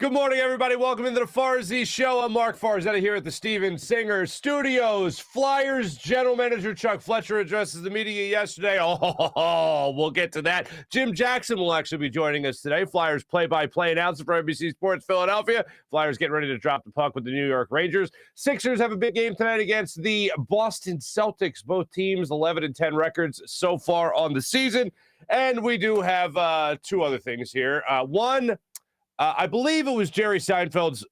Good morning, everybody. Welcome into the Farzy Show. I'm Marc Farzy here at the Steven Singer Studios. Flyers General Manager Chuck Fletcher addresses the media yesterday. We'll get to that. Jim Jackson will actually be joining us today. Flyers play-by-play announcer for NBC Sports Philadelphia. Flyers getting ready to drop the puck with the New York Rangers. Sixers have a big game tonight against the Boston Celtics. Both teams 11-10 records so far on the season. And we do have two other things here. One, I believe it was Jerry Seinfeld's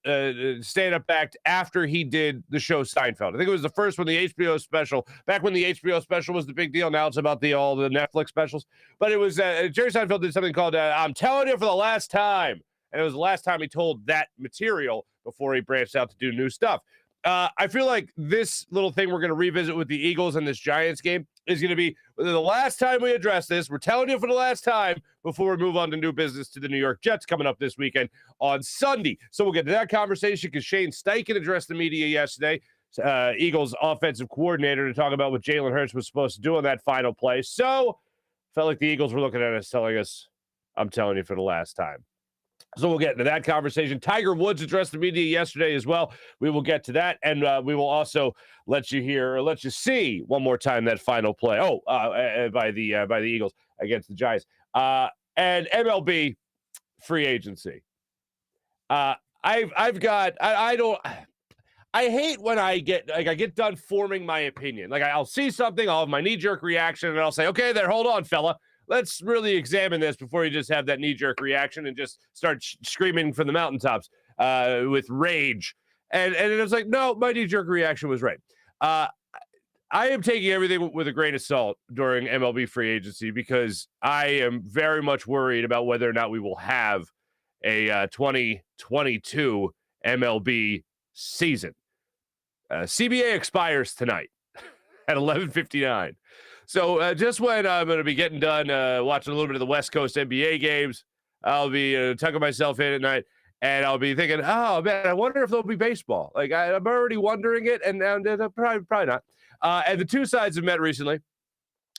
stand-up act after he did the show Seinfeld. I think it was the first one, the HBO special. Back when the HBO special was the big deal. Now it's about all the Netflix specials. But it was Jerry Seinfeld did something called I'm Telling You for the Last Time. And it was the last time he told that material before he branched out to do new stuff. I feel like this little thing we're going to revisit with the Eagles and this Giants game is going to be the last time we address this. We're telling you for the last time before we move on to new business to the New York Jets coming up this weekend on Sunday. So we'll get to that conversation because Shane Steichen addressed the media yesterday, Eagles offensive coordinator, to talk about what Jalen Hurts was supposed to do on that final play. So felt like the Eagles were looking at us telling us, I'm telling you for the last time. So we'll get into that conversation. Tiger Woods addressed the media yesterday as well. We will get to that, and we will also let you see one more time that final play. By the Eagles against the Giants. And MLB free agency. I hate when I get done forming my opinion. Like I'll see something, I'll have my knee-jerk reaction, and I'll say, okay, there, hold on, fella. Let's really examine this before you just have that knee-jerk reaction and just start screaming from the mountaintops with rage. And it's like, no, my knee-jerk reaction was right. I am taking everything with a grain of salt during MLB free agency because I am very much worried about whether or not we will have a 2022 MLB season. CBA expires tonight at 11:59. So just when I'm going to be getting done watching a little bit of the West Coast NBA games, I'll be tucking myself in at night, and I'll be thinking, oh, man, I wonder if there'll be baseball. Like, I'm already wondering it, and probably not. And the two sides have met recently.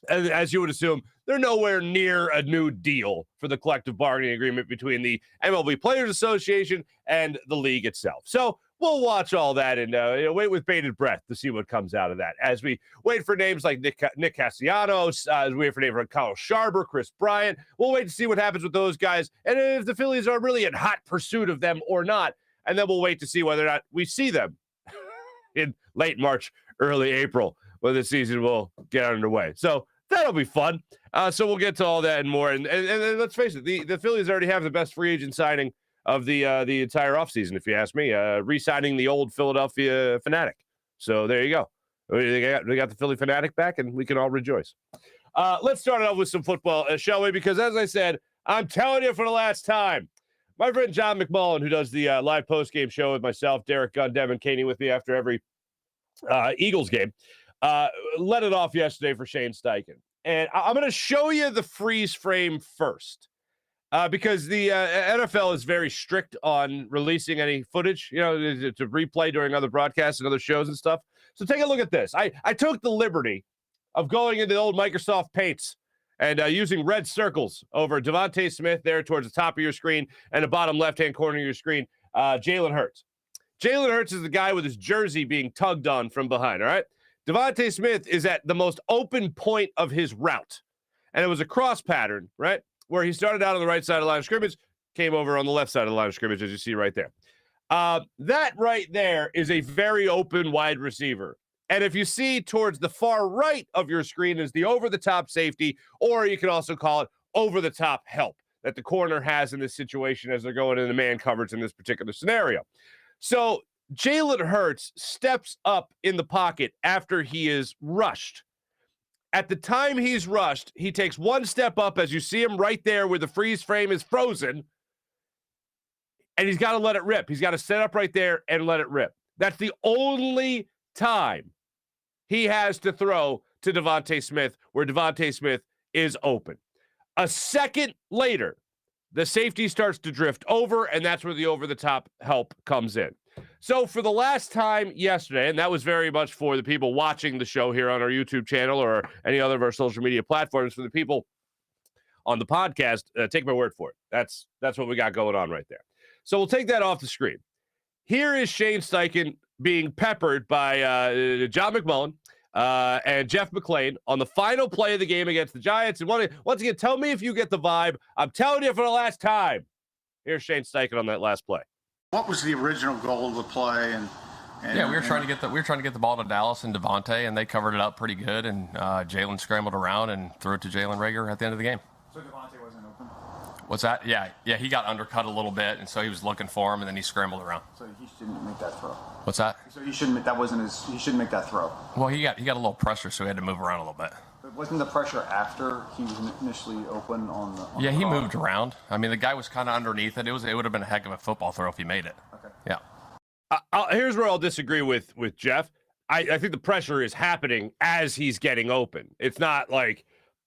And as you would assume, they're nowhere near a new deal for the collective bargaining agreement between the MLB Players Association and the league itself. So we'll watch all that and wait with bated breath to see what comes out of that. As we wait for names like Nick Castellanos, as we wait for names like Kyle Sharber, Chris Bryant, we'll wait to see what happens with those guys. And if the Phillies are really in hot pursuit of them or not, and then we'll wait to see whether or not we see them in late March, early April, when the season will get underway. So that'll be fun. So we'll get to all that and more. And let's face it, the Phillies already have the best free agent signing of the entire offseason, if you ask me, re-signing the old Philadelphia Fanatic. So there you go. We got the Philly Fanatic back, and we can all rejoice. Let's start off with some football, shall we? Because as I said, I'm telling you for the last time, my friend John McMullen, who does the live post-game show with myself, Derek Gunn, Devin Caney with me after every Eagles game, let it off yesterday for Shane Steichen. And I'm going to show you the freeze frame first. Because the NFL is very strict on releasing any footage, to replay during other broadcasts and other shows and stuff. So take a look at this. I took the liberty of going into the old Microsoft Paints and using red circles over Devontae Smith there towards the top of your screen and the bottom left-hand corner of your screen, Jalen Hurts. Jalen Hurts is the guy with his jersey being tugged on from behind, all right? Devontae Smith is at the most open point of his route. And it was a cross pattern, right? Where he started out on the right side of the line of scrimmage, came over on the left side of the line of scrimmage, as you see right there. That right there is a very open wide receiver. And if you see towards the far right of your screen is the over-the-top safety, or you can also call it over-the-top help that the corner has in this situation as they're going into man coverage in this particular scenario. So Jalen Hurts steps up in the pocket after he is rushed. At the time he's rushed, he takes one step up, as you see him right there where the freeze frame is frozen, and he's got to let it rip. He's got to set up right there and let it rip. That's the only time he has to throw to Devontae Smith where Devontae Smith is open. A second later, the safety starts to drift over, and that's where the over-the-top help comes in. So for the last time yesterday, and that was very much for the people watching the show here on our YouTube channel or any other of our social media platforms, for the people on the podcast, take my word for it. That's what we got going on right there. So we'll take that off the screen. Here is Shane Steichen being peppered by John McMullen and Jeff McClain on the final play of the game against the Giants. And once again, tell me if you get the vibe. I'm telling you for the last time. Here's Shane Steichen on that last play. What was the original goal of the play? We were trying to get the ball to Dallas and Devontae, and they covered it up pretty good. And Jalen scrambled around and threw it to Jalen Reagor at the end of the game. So Devontae wasn't open? What's that? Yeah, he got undercut a little bit, and so he was looking for him, and then he scrambled around. So he shouldn't make that throw. What's that? So he shouldn't. He shouldn't make that throw. Well, he got a little pressure, so he had to move around a little bit. But wasn't the pressure after he was initially open on the? Yeah, he moved around. I mean, the guy was kind of underneath it. It would have been a heck of a football throw if he made it. Okay. Yeah. Here's where I'll disagree with Jeff. I think the pressure is happening as he's getting open. It's not like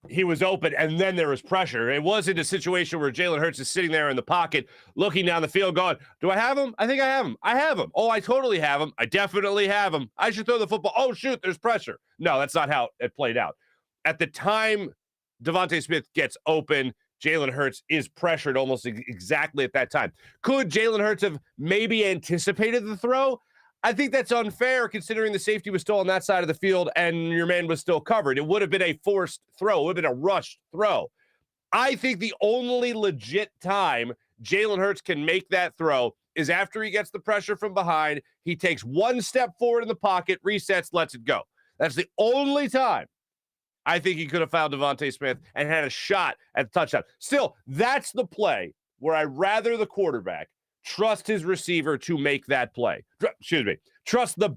he was open and then there was pressure. It wasn't a situation where Jalen Hurts is sitting there in the pocket looking down the field going, do I have him? I think I have him. I have him. Oh, I totally have him. I definitely have him. I should throw the football. Oh, shoot, there's pressure. No, that's not how it played out. At the time Devontae Smith gets open, Jalen Hurts is pressured almost exactly at that time. Could Jalen Hurts have maybe anticipated the throw? I think that's unfair considering the safety was still on that side of the field and your man was still covered. It would have been a forced throw. It would have been a rushed throw. I think the only legit time Jalen Hurts can make that throw is after he gets the pressure from behind. He takes one step forward in the pocket, resets, lets it go. That's the only time I think he could have found Devontae Smith and had a shot at the touchdown. Still, that's the play where I rather the quarterback trust his receiver to make that play. Trust the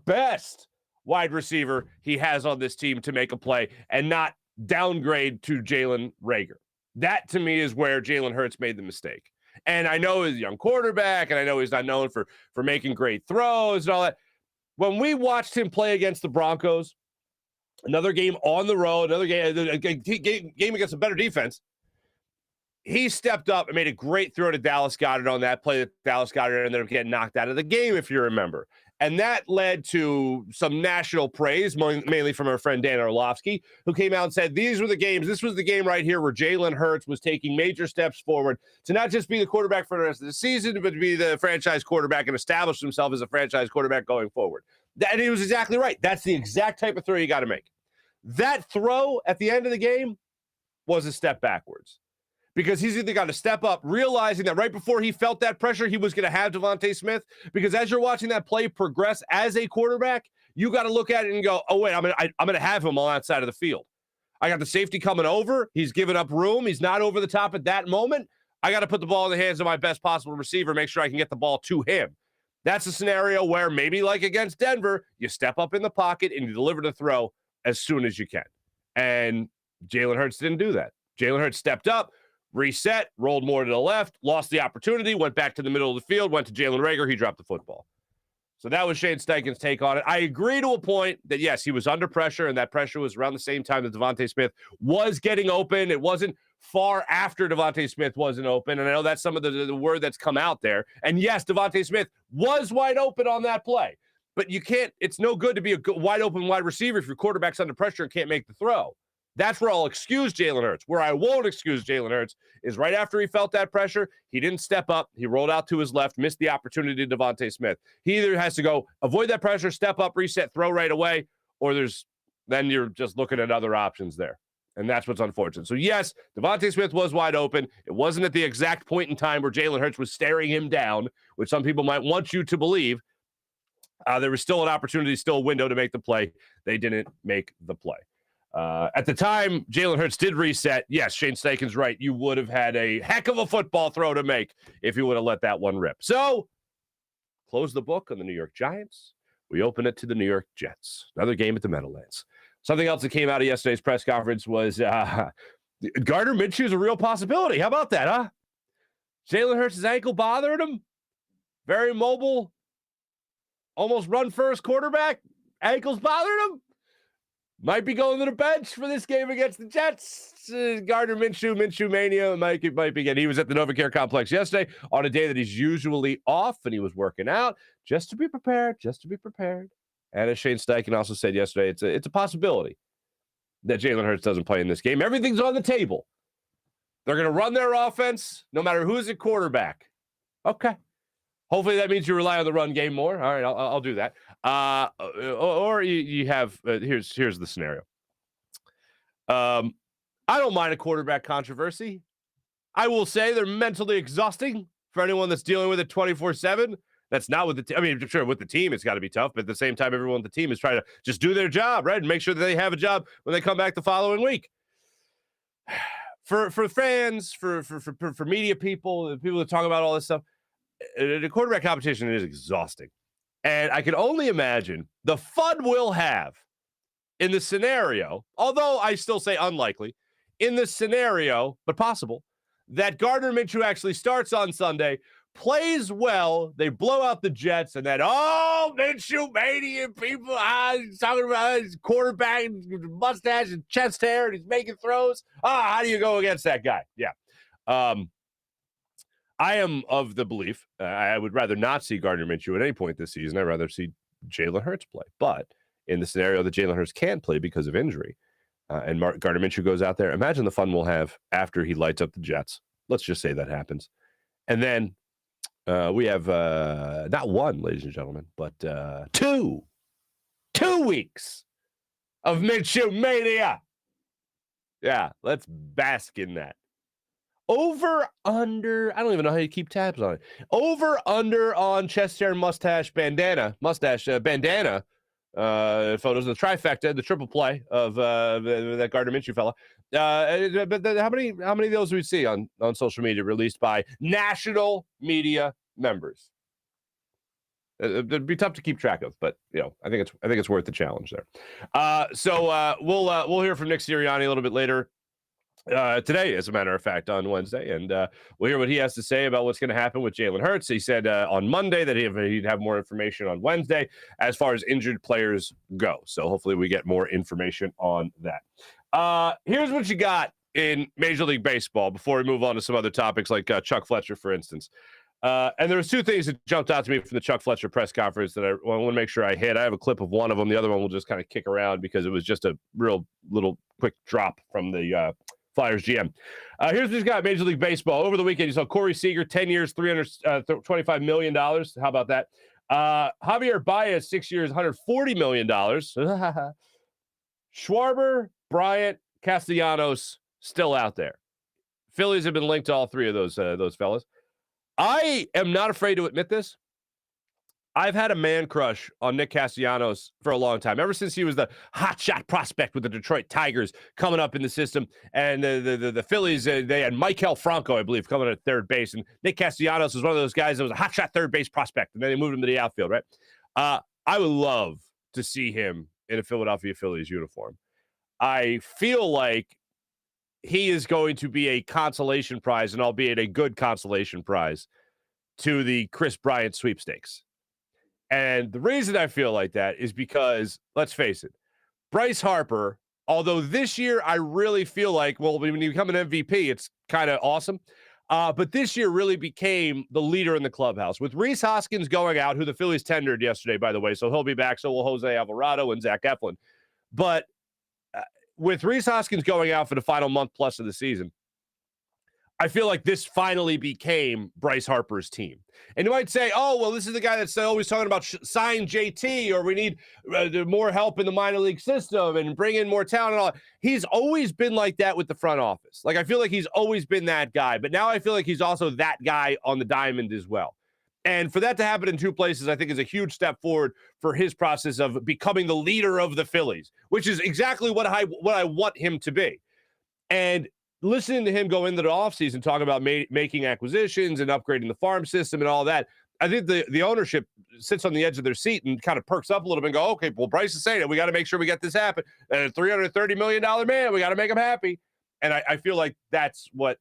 best wide receiver he has on this team to make a play and not downgrade to Jalen Reagor. That, to me, is where Jalen Hurts made the mistake. And I know he's a young quarterback, and I know he's not known for making great throws and all that. When we watched him play against the Broncos, another game on the road, another game against a better defense, he stepped up and made a great throw to Dallas Goedert on that play that Dallas Goedert ended up getting knocked out of the game, if you remember. And that led to some national praise, mainly from our friend Dan Orlovsky, who came out and said, these were the games. This was the game right here where Jalen Hurts was taking major steps forward to not just be the quarterback for the rest of the season, but to be the franchise quarterback and establish himself as a franchise quarterback going forward. And he was exactly right. That's the exact type of throw you got to make. That throw at the end of the game was a step backwards. Because he's either got to step up, realizing that right before he felt that pressure, he was going to have Devontae Smith. Because as you're watching that play progress as a quarterback, you got to look at it and go, oh, wait, I'm going to have him on that side of the field. I got the safety coming over. He's giving up room. He's not over the top at that moment. I got to put the ball in the hands of my best possible receiver, make sure I can get the ball to him. That's a scenario where maybe like against Denver, you step up in the pocket and you deliver the throw as soon as you can. And Jalen Hurts didn't do that. Jalen Hurts stepped up, reset, rolled more to the left, lost the opportunity, went back to the middle of the field, went to Jalen Reagor, he dropped the football. So that was Shane Steichen's take on it. I agree to a point that, yes, he was under pressure, and that pressure was around the same time that Devontae Smith was getting open. It wasn't far after Devontae Smith wasn't open, and I know that's some of the word that's come out there. And, yes, Devontae Smith was wide open on that play. But you can't – it's no good to be a wide open wide receiver if your quarterback's under pressure and can't make the throw. That's where I'll excuse Jalen Hurts. Where I won't excuse Jalen Hurts is right after he felt that pressure, he didn't step up. He rolled out to his left, missed the opportunity to Devontae Smith. He either has to go avoid that pressure, step up, reset, throw right away, or then you're just looking at other options there. And that's what's unfortunate. So, yes, Devontae Smith was wide open. It wasn't at the exact point in time where Jalen Hurts was staring him down, which some people might want you to believe. There was still an opportunity, still a window to make the play. They didn't make the play. At the time, Jalen Hurts did reset. Yes, Shane Steichen's right. You would have had a heck of a football throw to make if you would have let that one rip. So, close the book on the New York Giants. We open it to the New York Jets. Another game at the Meadowlands. Something else that came out of yesterday's press conference was Gardner Minshew is a real possibility. How about that, huh? Jalen Hurts' ankle bothering him. Very mobile, almost run-first quarterback. Ankles bothering him. Might be going to the bench for this game against the Jets. Gardner Minshew mania might begin. He was at the NovaCare Complex yesterday on a day that he's usually off, and he was working out just to be prepared. And as Shane Steichen also said yesterday, it's a possibility that Jalen Hurts doesn't play in this game. Everything's on the table. They're going to run their offense no matter who's at quarterback. Okay. Hopefully that means you rely on the run game more. All right, I'll do that. Or you have here's the scenario. I don't mind a quarterback controversy. I will say they're mentally exhausting for anyone that's dealing with it 24/7. That's not with the team. I mean, sure, with the team, it's got to be tough. But at the same time, everyone on the team is trying to just do their job, right? And make sure that they have a job when they come back the following week. For fans, for media people, the people that talk about all this stuff, the quarterback competition is exhausting. And I can only imagine the fun we'll have in the scenario, although I still say unlikely, in the scenario, but possible, that Gardner Minshew actually starts on Sunday, plays well, they blow out the Jets, and then, Minshew mania, people he's talking about his quarterback, mustache and chest hair, and he's making throws. How do you go against that guy? Yeah. I am of the belief I would rather not see Gardner Minshew at any point this season. I'd rather see Jalen Hurts play. But in the scenario that Jalen Hurts can't play because of injury, and Gardner Minshew goes out there, imagine the fun we'll have after he lights up the Jets. Let's just say that happens. And then we have not one, ladies and gentlemen, but 2 weeks of Minshew mania. Yeah, let's bask in that. Over, under, I don't even know how you keep tabs on it. Over, under on chest hair, mustache, bandana, photos of the trifecta, the triple play of that Gardner Minshew fella. But how many of those do we see on social media released by national media members? It'd be tough to keep track of, but I think it's worth the challenge there. So we'll hear from Nick Sirianni a little bit later. Today, as a matter of fact, on Wednesday, and we'll hear what he has to say about what's going to happen with Jalen Hurts. He said on Monday that he'd have more information on Wednesday as far as injured players go. So hopefully we get more information on that. Here's what you got in Major League Baseball before we move on to some other topics like Chuck Fletcher, for instance. And there was 2 things that jumped out to me from the Chuck Fletcher press conference that I want to make sure I hit. I have a clip of one of them. The other one will just kind of kick around because it was just a real little quick drop from the Flyers GM. Here's what he's got Major League Baseball. Over the weekend, you saw Corey Seager, 10 years, $325 million. How about that? Javier Baez, 6 years, $140 million. Schwarber, Bryant, Castellanos, still out there. Phillies have been linked to all 3 of those fellas. I am not afraid to admit this. I've had a man crush on Nick Castellanos for a long time, ever since he was the hotshot prospect with the Detroit Tigers coming up in the system. And the Phillies, they had Maikel Franco, I believe, coming at third base. And Nick Castellanos was one of those guys that was a hotshot third base prospect. And then they moved him to the outfield, right? I would love to see him in a Philadelphia Phillies uniform. I feel like he is going to be a consolation prize, and albeit a good consolation prize, to the Chris Bryant sweepstakes. And the reason I feel like that is because, let's face it, Bryce Harper, although this year I really feel like, well, when you become an MVP, it's kind of awesome. But this year really became the leader in the clubhouse. With Rhys Hoskins going out, who the Phillies tendered yesterday, by the way, so he'll be back. So will Jose Alvarado and Zach Eflin. But with Rhys Hoskins going out for the final month plus of the season, I feel like this finally became Bryce Harper's team. And you might say, oh, well, this is the guy that's always talking about sign JT, or we need more help in the minor league system and bring in more talent and all. He's always been like that with the front office. Like, I feel like he's always been that guy. But now I feel like he's also that guy on the diamond as well. And for that to happen in 2 places, I think is a huge step forward for his process of becoming the leader of the Phillies, which is exactly what I want him to be. And listening to him go into the offseason, talking about making acquisitions and upgrading the farm system and all that, I think the ownership sits on the edge of their seat and kind of perks up a little bit and go, okay, well, Bryce is saying it. We got to make sure we get this happen. And a $330 million man, we got to make him happy. And I feel like that's what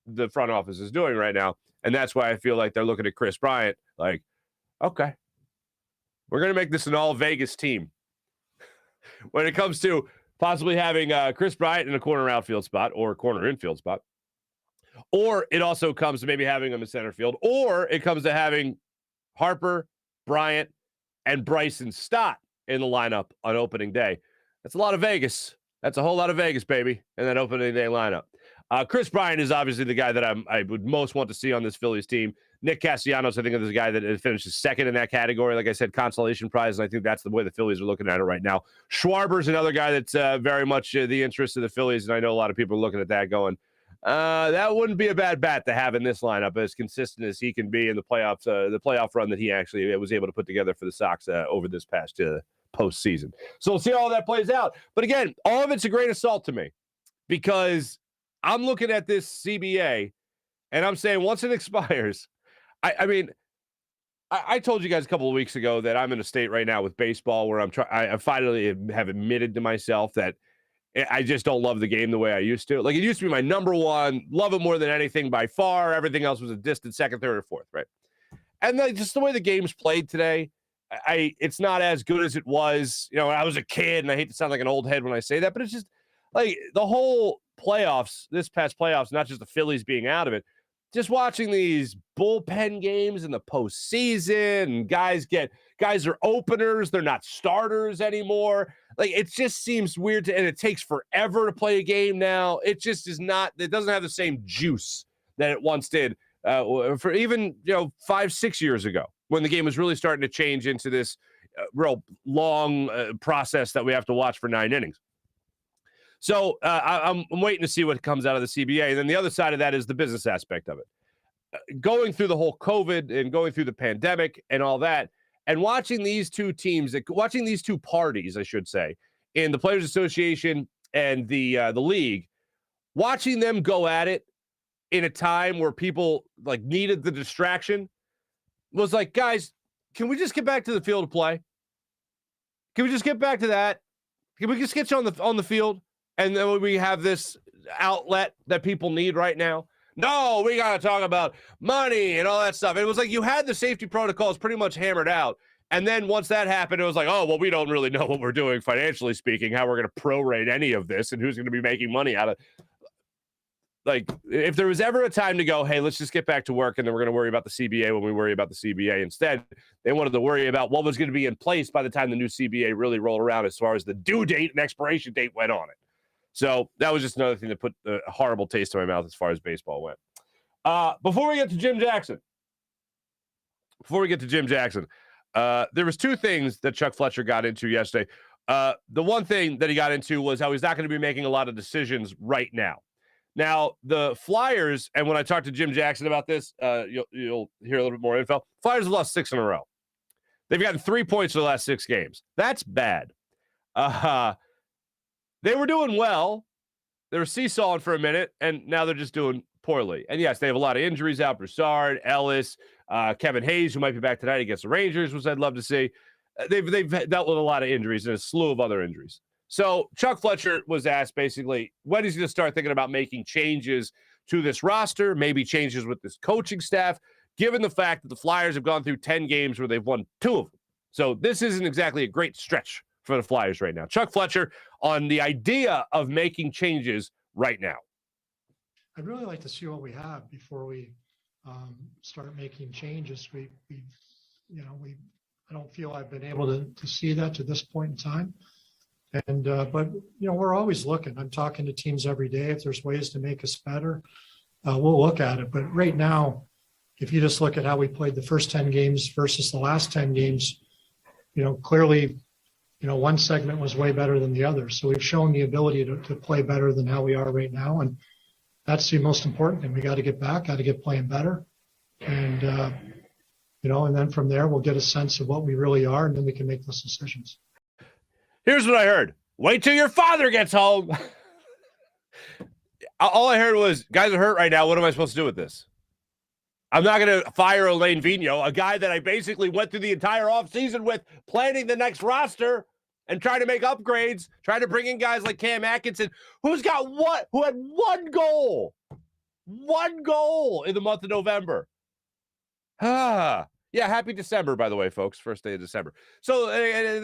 the front office is doing right now. And that's why I feel like they're looking at Chris Bryant like, okay, we're going to make this an all Vegas team. When it comes to possibly having Chris Bryant in a corner outfield spot or a corner infield spot. Or it also comes to maybe having him in center field. Or it comes to having Harper, Bryant, and Bryson Stott in the lineup on opening day. That's a lot of Vegas. That's a whole lot of Vegas, baby, in that opening day lineup. Chris Bryant is obviously the guy that I would most want to see on this Phillies team. Nick Castellanos, I think, is the guy that finishes second in that category. Like I said, consolation prize, and I think that's the way the Phillies are looking at it right now. Schwarber's another guy that's very much the interest of the Phillies, and I know a lot of people are looking at that going, that wouldn't be a bad bat to have in this lineup, as consistent as he can be in the playoffs, the playoff run that he actually was able to put together for the Sox over this past postseason. So we'll see how all that plays out. But again, all of it's a grain of salt to me, because I'm looking at this CBA, and I'm saying once it expires, I mean, I told you guys a couple of weeks ago that I'm in a state right now with baseball where I finally have admitted to myself that I just don't love the game the way I used to. Like, it used to be my number one, love it more than anything by far. Everything else was a distant second, third, or fourth, right? And just the way the game's played today, it's not as good as it was, when I was a kid, and I hate to sound like an old head when I say that, but it's just like the whole playoffs, this past playoffs, not just the Phillies being out of it, just watching these bullpen games in the postseason, and guys are openers. They're not starters anymore. Like, it just seems weird and it takes forever to play a game now. It just is not, it doesn't have the same juice that it once did for even, 5-6 years ago, when the game was really starting to change into this real long process that we have to watch for 9 innings. So I'm waiting to see what comes out of the CBA. And then the other side of that is the business aspect of it. Going through the whole COVID and going through the pandemic and all that, and watching these two teams, watching these two parties, I should say, in the Players Association and the league, watching them go at it in a time where people like needed the distraction, was like, guys, can we just get back to the field of play? Can we just get back to that? Can we just get you on the field? And then we have this outlet that people need right now. No, we got to talk about money and all that stuff. It was like you had the safety protocols pretty much hammered out. And then once that happened, it was like, oh, well, we don't really know what we're doing financially speaking, how we're going to prorate any of this and who's going to be making money out of it. Like, if there was ever a time to go, hey, let's just get back to work, and then we're going to worry about the CBA when we worry about the CBA. Instead, they wanted to worry about what was going to be in place by the time the new CBA really rolled around as far as the due date and expiration date went on it. So that was just another thing that put a horrible taste in my mouth as far as baseball went. Before we get to Jim Jackson, there was two things that Chuck Fletcher got into yesterday. The one thing that he got into was how he's not going to be making a lot of decisions right now. Now, the Flyers, and when I talked to Jim Jackson about this, you'll hear a little bit more info. Flyers have lost 6 in a row. They've gotten 3 points for the last 6 games. That's bad. They were doing well. They were seesawing for a minute, and now they're just doing poorly. And yes, they have a lot of injuries out. Broussard, Ellis, Kevin Hayes, who might be back tonight against the Rangers, which I'd love to see. They've dealt with a lot of injuries and a slew of other injuries. So Chuck Fletcher was asked basically when he's going to start thinking about making changes to this roster, maybe changes with this coaching staff, given the fact that the Flyers have gone through 10 games where they've won 2 of them. So this isn't exactly a great stretch for the Flyers right now. Chuck Fletcher on the idea of making changes right now. I'd really like to see what we have before we start making changes. I don't feel I've been able to see that to this point in time. And, but we're always looking. I'm talking to teams every day. If there's ways to make us better, we'll look at it. But right now, if you just look at how we played the first 10 games versus the last 10 games, clearly, one segment was way better than the other. So we've shown the ability to play better than how we are right now. And that's the most important thing. We got to get back, got to get playing better. And, and then from there, we'll get a sense of what we really are, and then we can make those decisions. Here's what I heard. Wait till your father gets home. All I heard was, guys are hurt right now. What am I supposed to do with this? I'm not going to fire Elaine Vigneault, a guy that I basically went through the entire offseason with, planning the next roster and trying to make upgrades, trying to bring in guys like Cam Atkinson, who had one goal in the month of November. Yeah, happy December, by the way, folks. First day of December. So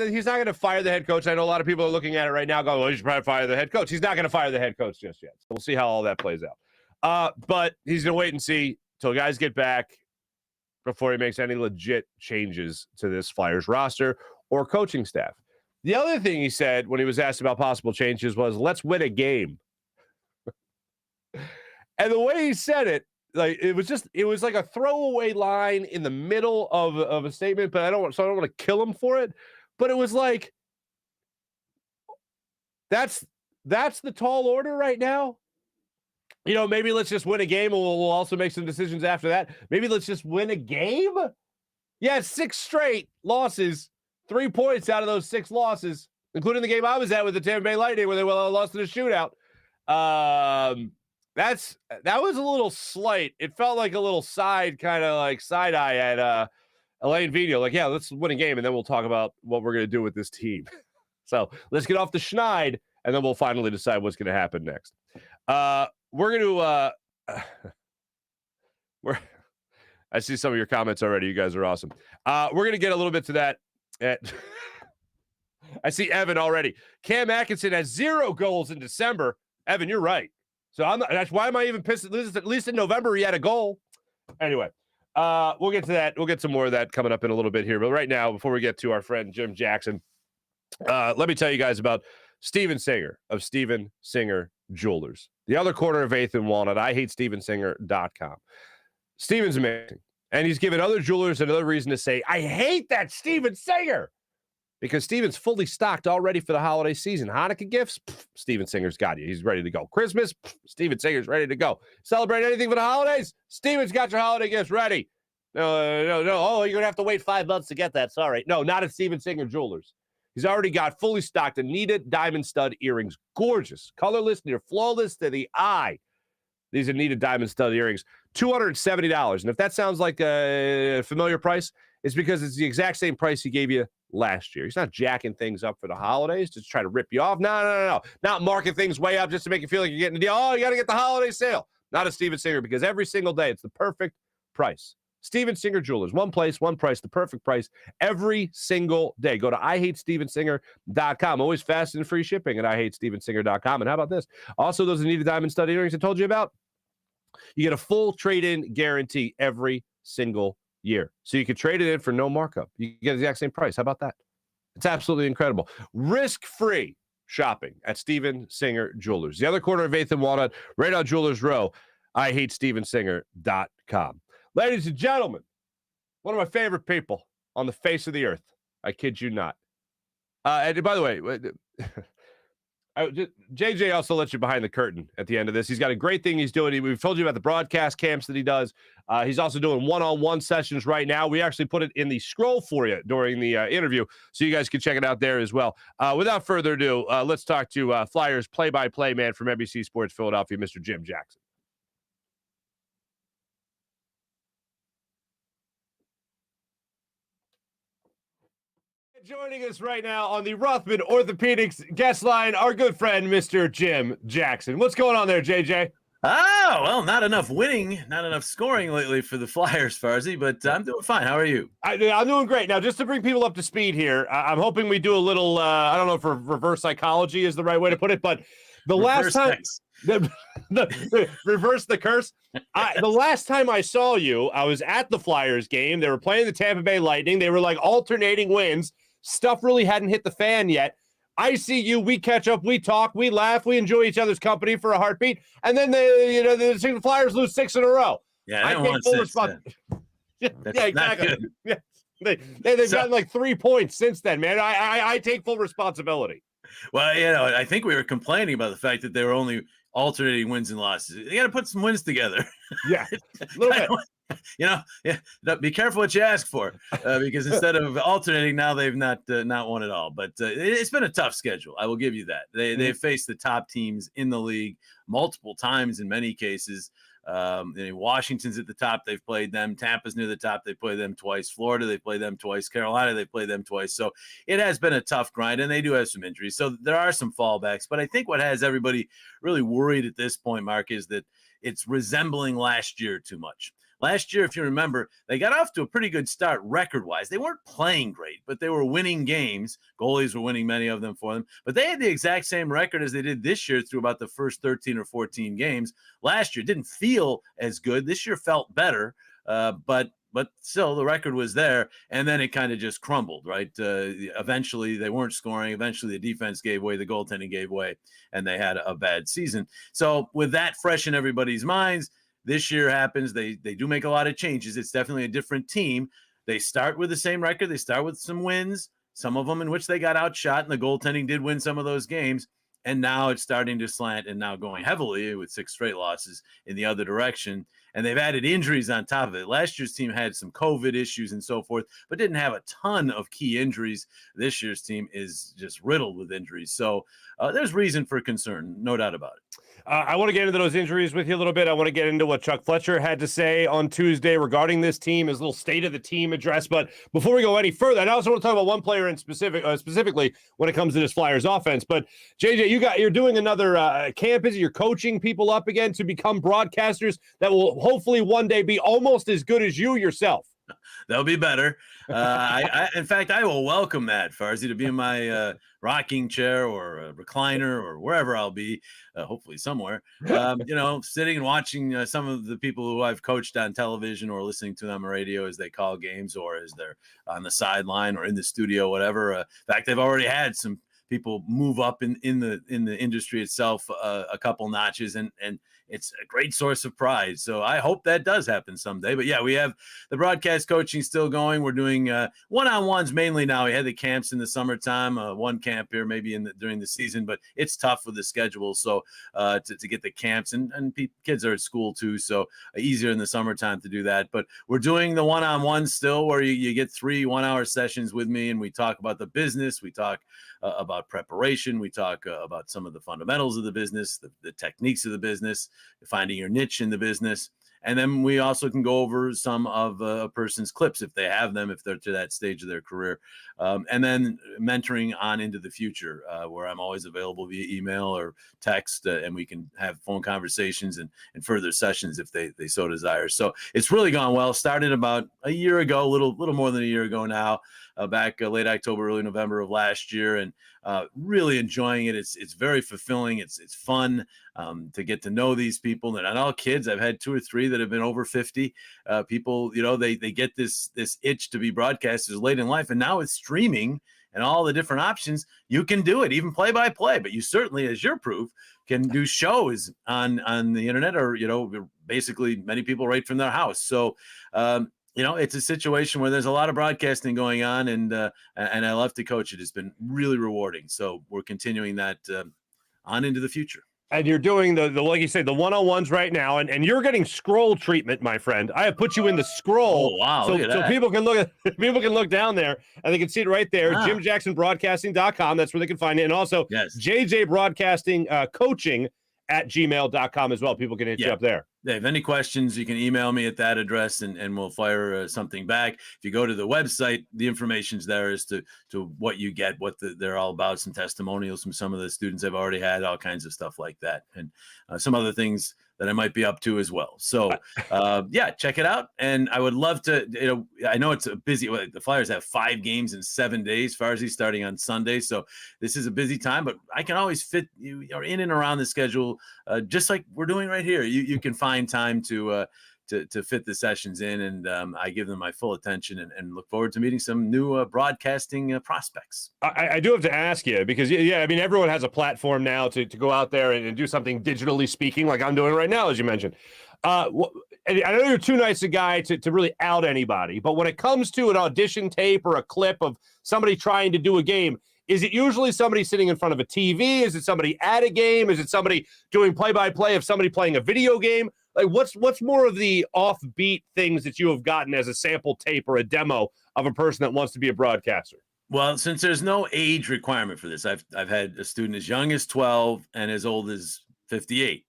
he's not going to fire the head coach. I know a lot of people are looking at it right now going, well, you should probably fire the head coach. He's not going to fire the head coach just yet. So we'll see how all that plays out. But he's going to wait and see till guys get back before he makes any legit changes to this Flyers roster or coaching staff. The other thing he said when he was asked about possible changes was, let's win a game. And the way he said it, like it was like a throwaway line in the middle of a statement, but I don't want to kill him for it. But it was like, that's the tall order right now. Maybe let's just win a game, and we'll also make some decisions after that. Maybe let's just win a game. Yeah, 6 straight losses, 3 points out of those 6 losses, including the game I was at with the Tampa Bay Lightning where they lost in a shootout. That was a little slight. It felt like a little side eye at Elaine Vigneault. Like, yeah, let's win a game, and then we'll talk about what we're going to do with this team. So let's get off the schneid, and then we'll finally decide what's going to happen next. We're going to I see some of your comments already. You guys are awesome. We're going to get a little bit to that. I see Evan already. Cam Atkinson has 0 goals in December. Evan, you're right. So why am I even pissed? At least in November, he had a goal. Anyway, we'll get to that. We'll get some more of that coming up in a little bit here. But right now, before we get to our friend Jim Jackson, let me tell you guys about Steven Singer of Steven Singer Jewelers. The other corner of 8th and Walnut. IHateStevenSinger.com. Steven's amazing. And he's given other jewelers another reason to say, I hate that Steven Singer. Because Steven's fully stocked already for the holiday season. Hanukkah gifts, Steven Singer's got you. He's ready to go. Christmas, Steven Singer's ready to go. Celebrate anything for the holidays? Steven's got your holiday gifts ready. No. Oh, you're going to have to wait 5 months to get that. Sorry. No, not at Steven Singer Jewelers. He's already got fully stocked Anita diamond stud earrings. Gorgeous. Colorless, near flawless to the eye. These Anita diamond stud earrings. $270. And if that sounds like a familiar price, it's because it's the exact same price he gave you last year. He's not jacking things up for the holidays just to try to rip you off. No. Not marking things way up just to make you feel like you're getting a deal. Oh, you got to get the holiday sale. Not a Steven Singer, because every single day it's the perfect price. Steven Singer Jewelers. One place, one price, the perfect price every single day. Go to IHateStevenSinger.com. Always fast and free shipping at IHateStevenSinger.com. And how about this? Also, those Anita diamond stud earrings I told you about, you get a full trade-in guarantee every single year. So you can trade it in for no markup. You get the exact same price. How about that? It's absolutely incredible. Risk-free shopping at Steven Singer Jewelers. The other corner of 8th and Walnut, right on Jewelers Row, IHateStevenSinger.com. Ladies and gentlemen, one of my favorite people on the face of the earth. I kid you not. And by the way, JJ also lets you behind the curtain at the end of this. He's got a great thing he's doing. We've told you about the broadcast camps that he does. He's also doing one-on-one sessions right now. We actually put it in the scroll for you during the interview, so you guys can check it out there as well. Without further ado, let's talk to Flyers play-by-play man from NBC Sports Philadelphia, Mr. Jim Jackson. Joining us right now on the Rothman Orthopaedics guest line, our good friend, Mr. Jim Jackson. What's going on there, JJ? Oh, well, not enough winning, not enough scoring lately for the Flyers, Farzy, but I'm doing fine. How are you? I'm doing great. Now, just to bring people up to speed here, I'm hoping we do a little, I don't know if reverse psychology is the right way to put it, but the last time... reverse the curse. The last time I saw you, I was at the Flyers game. They were playing the Tampa Bay Lightning. They were like alternating wins. Stuff really hadn't hit the fan yet. I see you. We catch up. We talk. We laugh. We enjoy each other's company for a heartbeat. And then the Flyers lose 6 in a row. Yeah, I take full responsibility. Yeah, exactly. Yeah. They've gotten like 3 points since then, man. I take full responsibility. Well, I think we were complaining about the fact that they were only alternating wins and losses. You got to put some wins together. Yeah, a little bit. Be careful what you ask for, because instead of alternating, now they've not won it all. But it's been a tough schedule. I will give you that. They've faced the top teams in the league multiple times in many cases. Washington's at the top. They've played them. Tampa's near the top. They play them twice. Florida, they play them twice. Carolina, they play them twice. So it has been a tough grind, and they do have some injuries. So there are some fallbacks. But I think what has everybody really worried at this point, Marc, is that it's resembling last year too much. Last year, if you remember, they got off to a pretty good start record-wise. They weren't playing great, but they were winning games. Goalies were winning many of them for them. But they had the exact same record as they did this year through about the first 13 or 14 games. Last year didn't feel as good. This year felt better, but but still the record was there. And then it kind of just crumbled, right? Eventually they weren't scoring. Eventually the defense gave way, the goaltending gave way, and they had a bad season. So with that fresh in everybody's minds, this year happens. They do make a lot of changes. It's definitely a different team. They start with the same record. They start with some wins, some of them in which they got outshot, and the goaltending did win some of those games. And now it's starting to slant and now going heavily with 6 straight losses in the other direction. And they've added injuries on top of it. Last year's team had some COVID issues and so forth, but didn't have a ton of key injuries. This year's team is just riddled with injuries. So there's reason for concern, no doubt about it. I want to get into those injuries with you a little bit. I want to get into what Chuck Fletcher had to say on Tuesday regarding this team, his little state of the team address. But before we go any further, and I also want to talk about one player in specifically when it comes to this Flyers offense. But JJ, you're doing another camp. Is it you're coaching people up again to become broadcasters that will hopefully one day be almost as good as you yourself? That'll be better. In fact, I will welcome that, Farzy, to be in my rocking chair or a recliner or wherever I'll be, hopefully somewhere, sitting and watching some of the people who I've coached on television or listening to them on radio as they call games or as they're on the sideline or in the studio, whatever. In fact, they've already had some people move up in the industry itself a couple notches, and it's a great source of pride. So I hope that does happen someday. But yeah, we have the broadcast coaching still going. We're doing one-on-ones mainly now. We had the camps in the summertime, one camp here maybe during the season, but it's tough with the schedule. So to get the camps and kids are at school too, so easier in the summertime to do that. But we're doing the one-on-ones still, where you get 3 1-hour sessions with me, and we talk about the business. We talk about preparation. We talk about some of the fundamentals of the business, the techniques of the business, finding your niche in the business. And then we also can go over some of a person's clips if they have them, if they're to that stage of their career. And then mentoring on into the future, where I'm always available via email or text, and we can have phone conversations and further sessions if they so desire. So it's really gone well. Started about a year ago, a little more than a year ago now, back late October, early November of last year, and really enjoying it. It's very fulfilling. It's fun to get to know these people. They're not all kids. I've had 2 or 3 that have been over 50. People, they get this itch to be broadcasters late in life, and now with streaming and all the different options, you can do it, even play-by-play. But you certainly, as your proof, can do shows on the internet, or basically many people right from their house. So it's a situation where there's a lot of broadcasting going on, and I love to coach it. It's been really rewarding. So we're continuing that on into the future. And you're doing the like you say, the one-on-ones right now, and you're getting scroll treatment, my friend. I have put you in the scroll. Oh, wow. So people can look down there and they can see it right there. JimJacksonBroadcasting.com. That's where they can find it. And also JJ Broadcasting Coaching at gmail.com as well. People can hit you up there. If they have any questions, you can email me at that address, and we'll fire something back. If you go to the website, the information's there as to what you get, what they're all about, some testimonials from some of the students I've already had, all kinds of stuff like that, and some other things that I might be up to as well. So, check it out. And I would love to, I know it's a busy, the Flyers have 5 games in 7 days, Farzy, starting on Sunday. So this is a busy time, but I can always fit you in and around the schedule, just like we're doing right here. You can find time to fit the sessions in, and I give them my full attention, and look forward to meeting some new broadcasting prospects. I do have to ask you, because everyone has a platform now to go out there and do something digitally speaking, like I'm doing right now, as you mentioned. And I know you're too nice a guy to really out anybody, but when it comes to an audition tape or a clip of somebody trying to do a game, is it usually somebody sitting in front of a TV? Is it somebody at a game? Is it somebody doing play-by-play of somebody playing a video game? Like, what's more of the offbeat things that you have gotten as a sample tape or a demo of a person that wants to be a broadcaster? Well, since there's no age requirement for this, I've had a student as young as 12 and as old as 58.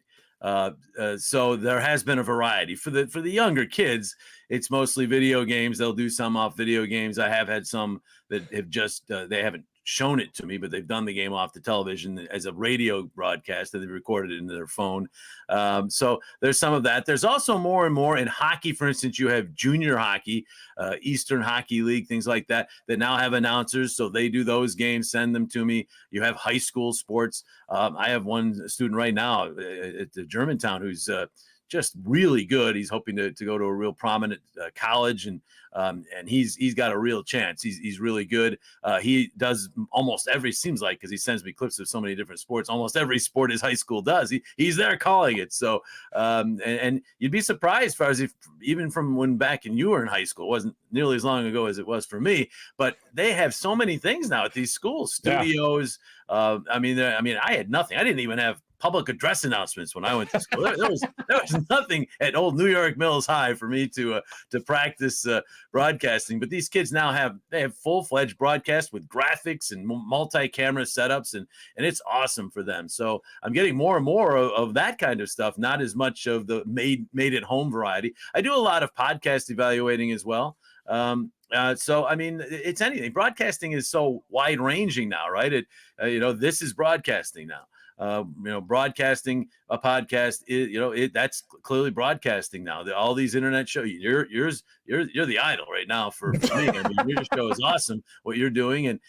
So there has been a variety. For the younger kids, it's mostly video games. They'll do some off video games. I have had some that have just they haven't shown it to me, but they've done the game off the television as a radio broadcast that they've recorded it into their phone. So there's some of that. There's also more and more in hockey. For instance, you have junior hockey, Eastern Hockey League, things like that now have announcers. So they do those games, send them to me. You have high school sports. I have one student right now at the Germantown who's just really good. He's hoping to go to a real prominent college, and he's got a real chance. He's really good. He does almost every, seems like, because he sends me clips of so many different sports, almost every sport his high school does. He's there calling it. So and you'd be surprised, as far as even from when back when you were in high school, it wasn't nearly as long ago as it was for me, but they have so many things now at these schools, studios. I mean, I had nothing. I didn't even have public address announcements when I went to school. There was nothing at old New York Mills High for me to practice broadcasting. But these kids now have full-fledged broadcast with graphics and multi-camera setups, and it's awesome for them. So I'm getting more and more of that kind of stuff, not as much of the made at home variety. I do a lot of podcast evaluating as well. So, I mean, it's anything. Broadcasting is so wide ranging now, right? This is broadcasting now. Broadcasting a podcast is, that's clearly broadcasting now. All these internet shows, you're the idol right now for me. I mean, your show is awesome, what you're doing. And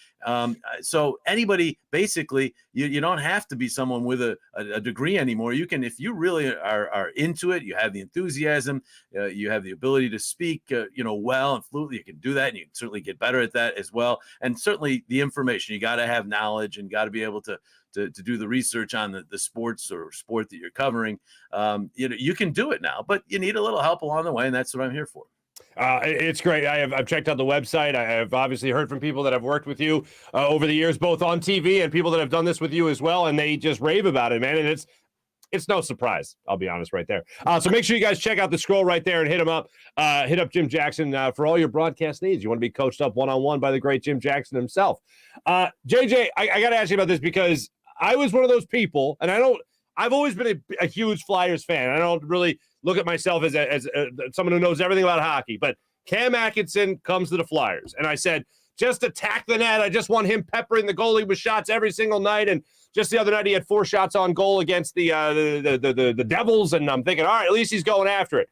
so anybody, basically, you don't have to be someone with a degree anymore. You can, if you really are into it, you have the enthusiasm, you have the ability to speak, well and fluently, you can do that, and you can certainly get better at that as well. And certainly the information, you got to have knowledge and got to be able to do the research on the sports or sport that you're covering. You can do it now, but you need a little help along the way, and that's what I'm here for. It's great. I've checked out the website. I have obviously heard from people that have worked with you over the years, both on TV and people that have done this with you as well, and they just rave about it, man. And it's no surprise, I'll be honest, right there. So make sure you guys check out the scroll right there and hit him up. Hit up Jim Jackson for all your broadcast needs. You want to be coached up one-on-one by the great Jim Jackson himself. JJ, I got to ask you about this because I was one of those people, and I've always been a huge Flyers fan. I don't really look at myself as someone who knows everything about hockey, but Cam Atkinson comes to the Flyers, and I said, just attack the net. I just want him peppering the goalie with shots every single night, and just the other night he had 4 shots on goal against the Devils, and I'm thinking, all right, at least he's going after it.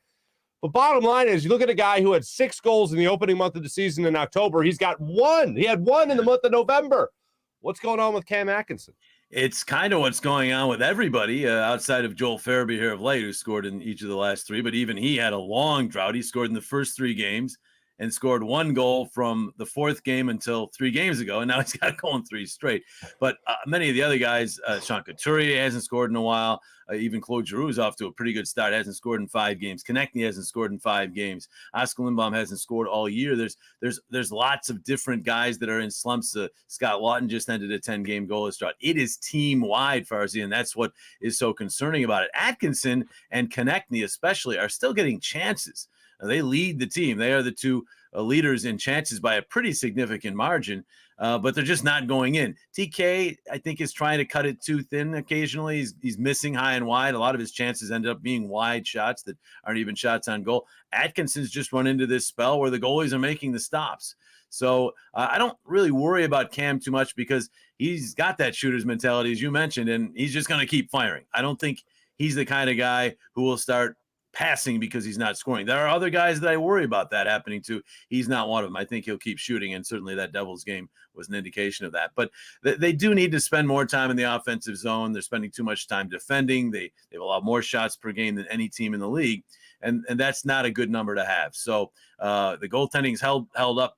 But bottom line is, you look at a guy who had 6 goals in the opening month of the season in October. He's got 1. He had 1 in the month of November. What's going on with Cam Atkinson? It's kind of what's going on with everybody outside of Joel Farabee here of late, who scored in each of the last 3. But even he had a long drought. He scored in the first 3 games and scored 1 goal from the 4th game until 3 games ago. And now he's got going 3 straight. But many of the other guys, Sean Couturier hasn't scored in a while. Even Claude Giroux is off to a pretty good start. Hasn't scored in 5 games. Konechny hasn't scored in 5 games. Oscar Lindblom hasn't scored all year. There's lots of different guys that are in slumps. Scott Lawton just ended a 10-game goalless drought. It is team-wide, Farzy, and that's what is so concerning about it. Atkinson and Konechny especially are still getting chances. They lead the team. They are the 2 leaders in chances by a pretty significant margin, but they're just not going in. TK, I think, is trying to cut it too thin occasionally. He's missing high and wide. A lot of his chances ended up being wide shots that aren't even shots on goal. Atkinson's just run into this spell where the goalies are making the stops. So I don't really worry about Cam too much because he's got that shooter's mentality, as you mentioned, and he's just going to keep firing. I don't think he's the kind of guy who will start passing because he's not scoring. There are other guys that I worry about that happening to. He's not one of them. I think he'll keep shooting, and certainly that Devils game was an indication of that. But they do need to spend more time in the offensive zone. They're spending too much time defending. They have a lot more shots per game than any team in the league, and that's not a good number to have. So the goaltending's held up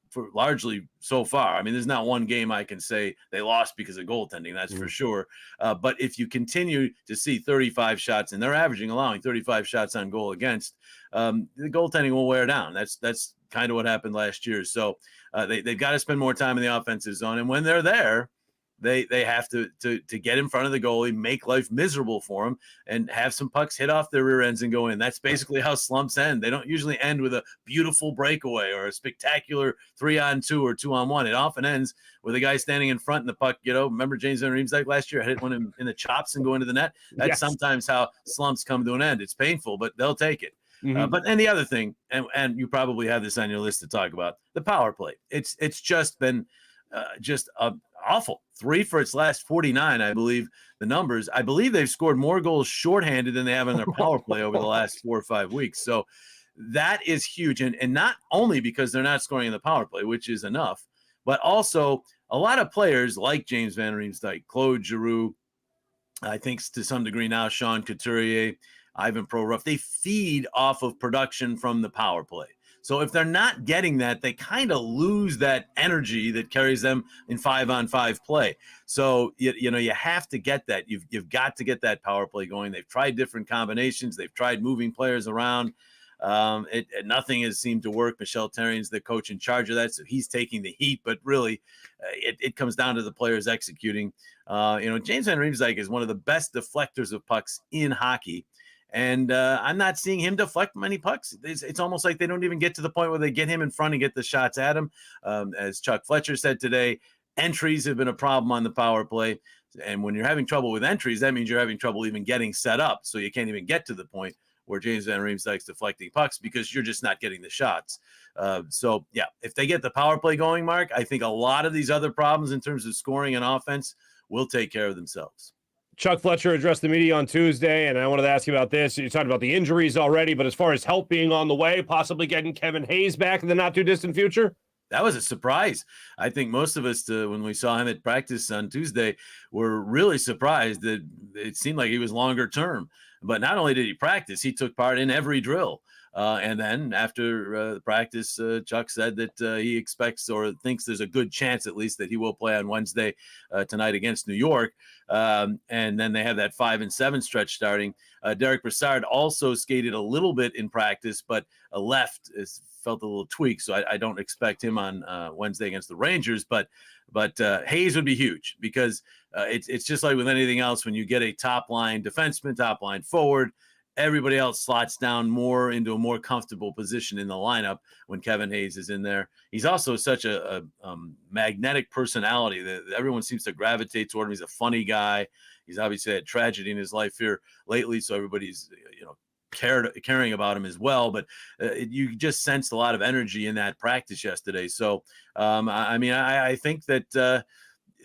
for largely so far. I mean, there's not one game I can say they lost because of goaltending, that's for sure. But if you continue to see 35 shots, and they're allowing 35 shots on goal against, the goaltending will wear down. That's kind of what happened last year. So they've got to spend more time in the offensive zone. And when they're there, they have to get in front of the goalie, make life miserable for them, and have some pucks hit off their rear ends and go in. That's basically how slumps end. They don't usually end with a beautiful breakaway or a spectacular 3-on-2 or 2-on-1. It often ends with a guy standing in front and the puck, remember James Van Riemsdyk last year hit one in the chops and go into the net? That's sometimes how slumps come to an end. It's painful, but they'll take it. And the other thing, and you probably have this on your list to talk about, the power play. It's just been awful. 3 for its last 49, I believe the numbers. I believe they've scored more goals shorthanded than they have in their power play over the last 4 or 5 weeks. So that is huge. And not only because they're not scoring in the power play, which is enough, but also a lot of players like James Van Riemsdyk, Claude Giroux, I think to some degree now, Sean Couturier, Ivan Proruff, they feed off of production from the power play. So if they're not getting that, they kind of lose that energy that carries them in 5-on-5 play. So you have to get that. You've got to get that power play going. They've tried different combinations. They've tried moving players around. Nothing has seemed to work. Michel Therrien's the coach in charge of that, so he's taking the heat. But really, it comes down to the players executing. James Van Riemsdyk is one of the best deflectors of pucks in hockey. And I'm not seeing him deflect many pucks. It's almost like they don't even get to the point where they get him in front and get the shots at him. As Chuck Fletcher said today, entries have been a problem on the power play. And when you're having trouble with entries, that means you're having trouble even getting set up. So you can't even get to the point where James Van Riemsdyk's deflecting pucks because you're just not getting the shots. If they get the power play going, Mark, I think a lot of these other problems in terms of scoring and offense will take care of themselves. Chuck Fletcher addressed the media on Tuesday, and I wanted to ask you about this. You talked about the injuries already, but as far as help being on the way, possibly getting Kevin Hayes back in the not-too-distant future? That was a surprise. I think most of us, when we saw him at practice on Tuesday, were really surprised that it seemed like he was longer term. But not only did he practice, he took part in every drill. And then after the practice, Chuck said that he expects or thinks there's a good chance, at least, that he will play on Wednesday tonight against New York. And then they have that 5-7 stretch starting. Derek Brassard also skated a little bit in practice, but felt a little tweak. So I don't expect him on Wednesday against the Rangers. But Hayes would be huge because it's just like with anything else. When you get a top line defenseman, top line forward, everybody else slots down more into a more comfortable position in the lineup when Kevin Hayes is in there. He's also such a magnetic personality that everyone seems to gravitate toward him. He's a funny guy. He's obviously had tragedy in his life here lately, so everybody's caring about him as well. But you just sensed a lot of energy in that practice yesterday. So I think that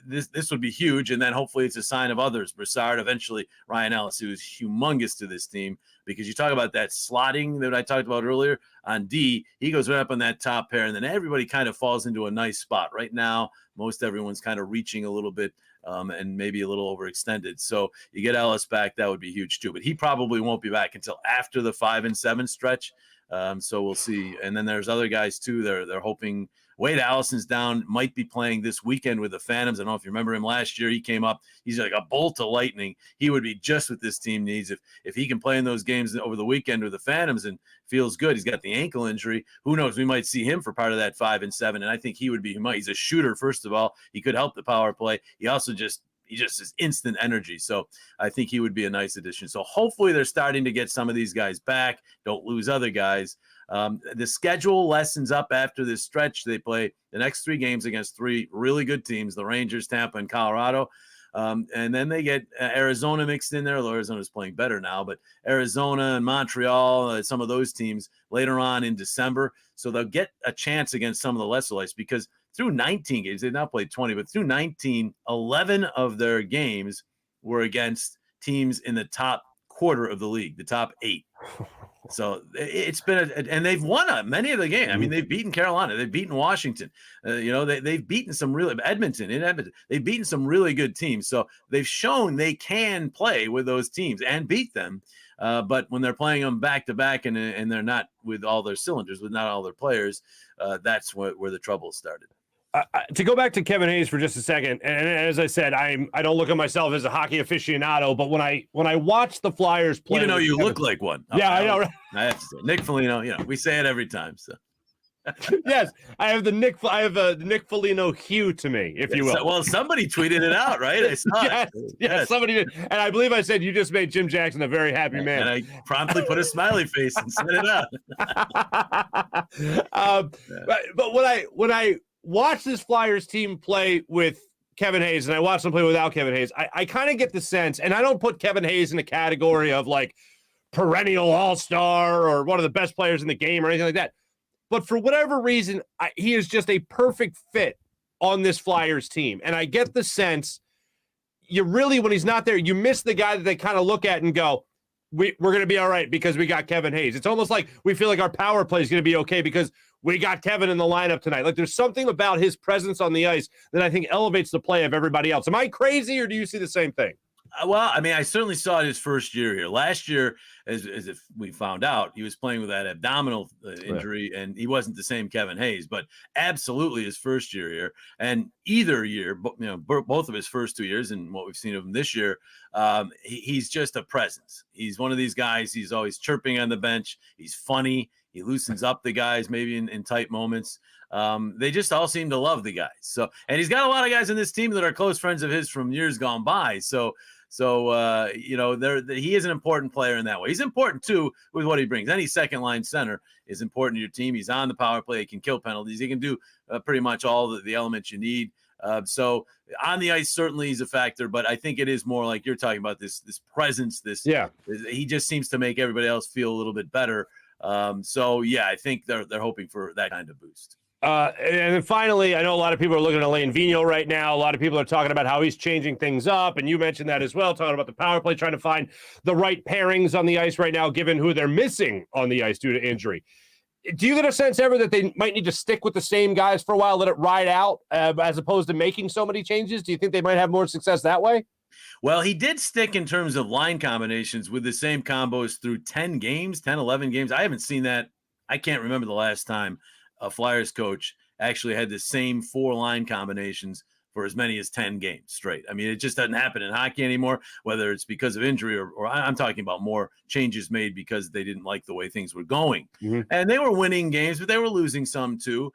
this would be huge, and then hopefully it's a sign of others. Brassard, eventually Ryan Ellis, who is humongous to this team, because you talk about that slotting that I talked about earlier on D, he goes right up on that top pair, and then everybody kind of falls into a nice spot. Right now, most everyone's kind of reaching a little bit and maybe a little overextended. So you get Ellis back, that would be huge too. But he probably won't be back until after the 5-7 stretch. So we'll see. And then there's other guys too. They're hoping Wade Allison's down, might be playing this weekend with the Phantoms. I don't know if you remember him last year. He came up. He's like a bolt of lightning. He would be just what this team needs. If he can play in those games over the weekend with the Phantoms and feels good, he's got the ankle injury. Who knows? We might see him for part of that 5-7. And I think he would be. He's a shooter, first of all. He could help the power play. He also just is instant energy. So I think he would be a nice addition. So hopefully they're starting to get some of these guys back. Don't lose other guys. The schedule lessens up after this stretch. They play the next 3 games against 3 really good teams, the Rangers, Tampa, and Colorado. And then they get Arizona mixed in there. Although Arizona's playing better now, but Arizona and Montreal, some of those teams later on in December. So they'll get a chance against some of the lesser lights because through 19 games, they've not played 20, but through 19, 11 of their games were against teams in the top quarter of the league, the top 8. So it's been and they've won many of the games. I mean, they've beaten Carolina, they've beaten Washington, they've beaten some really Edmonton. They've beaten some really good teams. So they've shown they can play with those teams and beat them. But when they're playing them back to back and they're not with all their cylinders, with not all their players, that's where the trouble started. To go back to Kevin Hayes for just a second, and as I said, I don't look at myself as a hockey aficionado, but when I watch the Flyers play, even though you look like one, I know. Right? I have to say, Nick Foligno. We say it every time. So yes, I have the Nick Foligno hue to me, if you will. Well, somebody tweeted it out, right? I saw yes, somebody did, and I believe I said you just made Jim Jackson a very happy man. And I promptly put a smiley face and sent it out. But when I watch this Flyers team play with Kevin Hayes and I watch them play without Kevin Hayes, I kind of get the sense, and I don't put Kevin Hayes in a category of like perennial all-star or one of the best players in the game or anything like that. But for whatever reason, he is just a perfect fit on this Flyers team. And I get the sense you really, when he's not there, you miss the guy that they kind of look at and go, we're going to be all right because we got Kevin Hayes. It's almost like we feel like our power play is going to be okay because we got Kevin in the lineup tonight. Like there's something about his presence on the ice that I think elevates the play of everybody else. Am I crazy or do you see the same thing? Well, I mean, I certainly saw it his first year here. Last year, as if we found out, he was playing with that abdominal injury, and he wasn't the same Kevin Hayes. But absolutely, his first year here, and either year, both of his first 2 years, and what we've seen of him this year, he's just a presence. He's one of these guys. He's always chirping on the bench. He's funny. He loosens up the guys, maybe in tight moments. They just all seem to love the guys. So, and he's got a lot of guys in this team that are close friends of his from years gone by. So he is an important player in that way. He's important too with what he brings. Any second line center is important to your team. He's on the power play. He can kill penalties. He can do pretty much all the elements you need. So on the ice, certainly he's a factor, but I think it is more like you're talking about this presence. He just seems to make everybody else feel a little bit better. I think they're hoping for that kind of boost. And then finally, I know a lot of people are looking at Alain Vigneault right now. A lot of people are talking about how he's changing things up, and you mentioned that as well, talking about the power play, trying to find the right pairings on the ice right now, given who they're missing on the ice due to injury. Do you get a sense ever that they might need to stick with the same guys for a while, let it ride out, as opposed to making so many changes? Do you think they might have more success that way? Well, he did stick in terms of line combinations with the same combos through 10 games, 10, 11 games. I haven't seen that. I can't remember the last time a Flyers coach actually had the same 4 line combinations for as many as 10 games straight. I mean, it just doesn't happen in hockey anymore, whether it's because of injury or I'm talking about more changes made because they didn't like the way things were going. Mm-hmm. And they were winning games, but they were losing some too.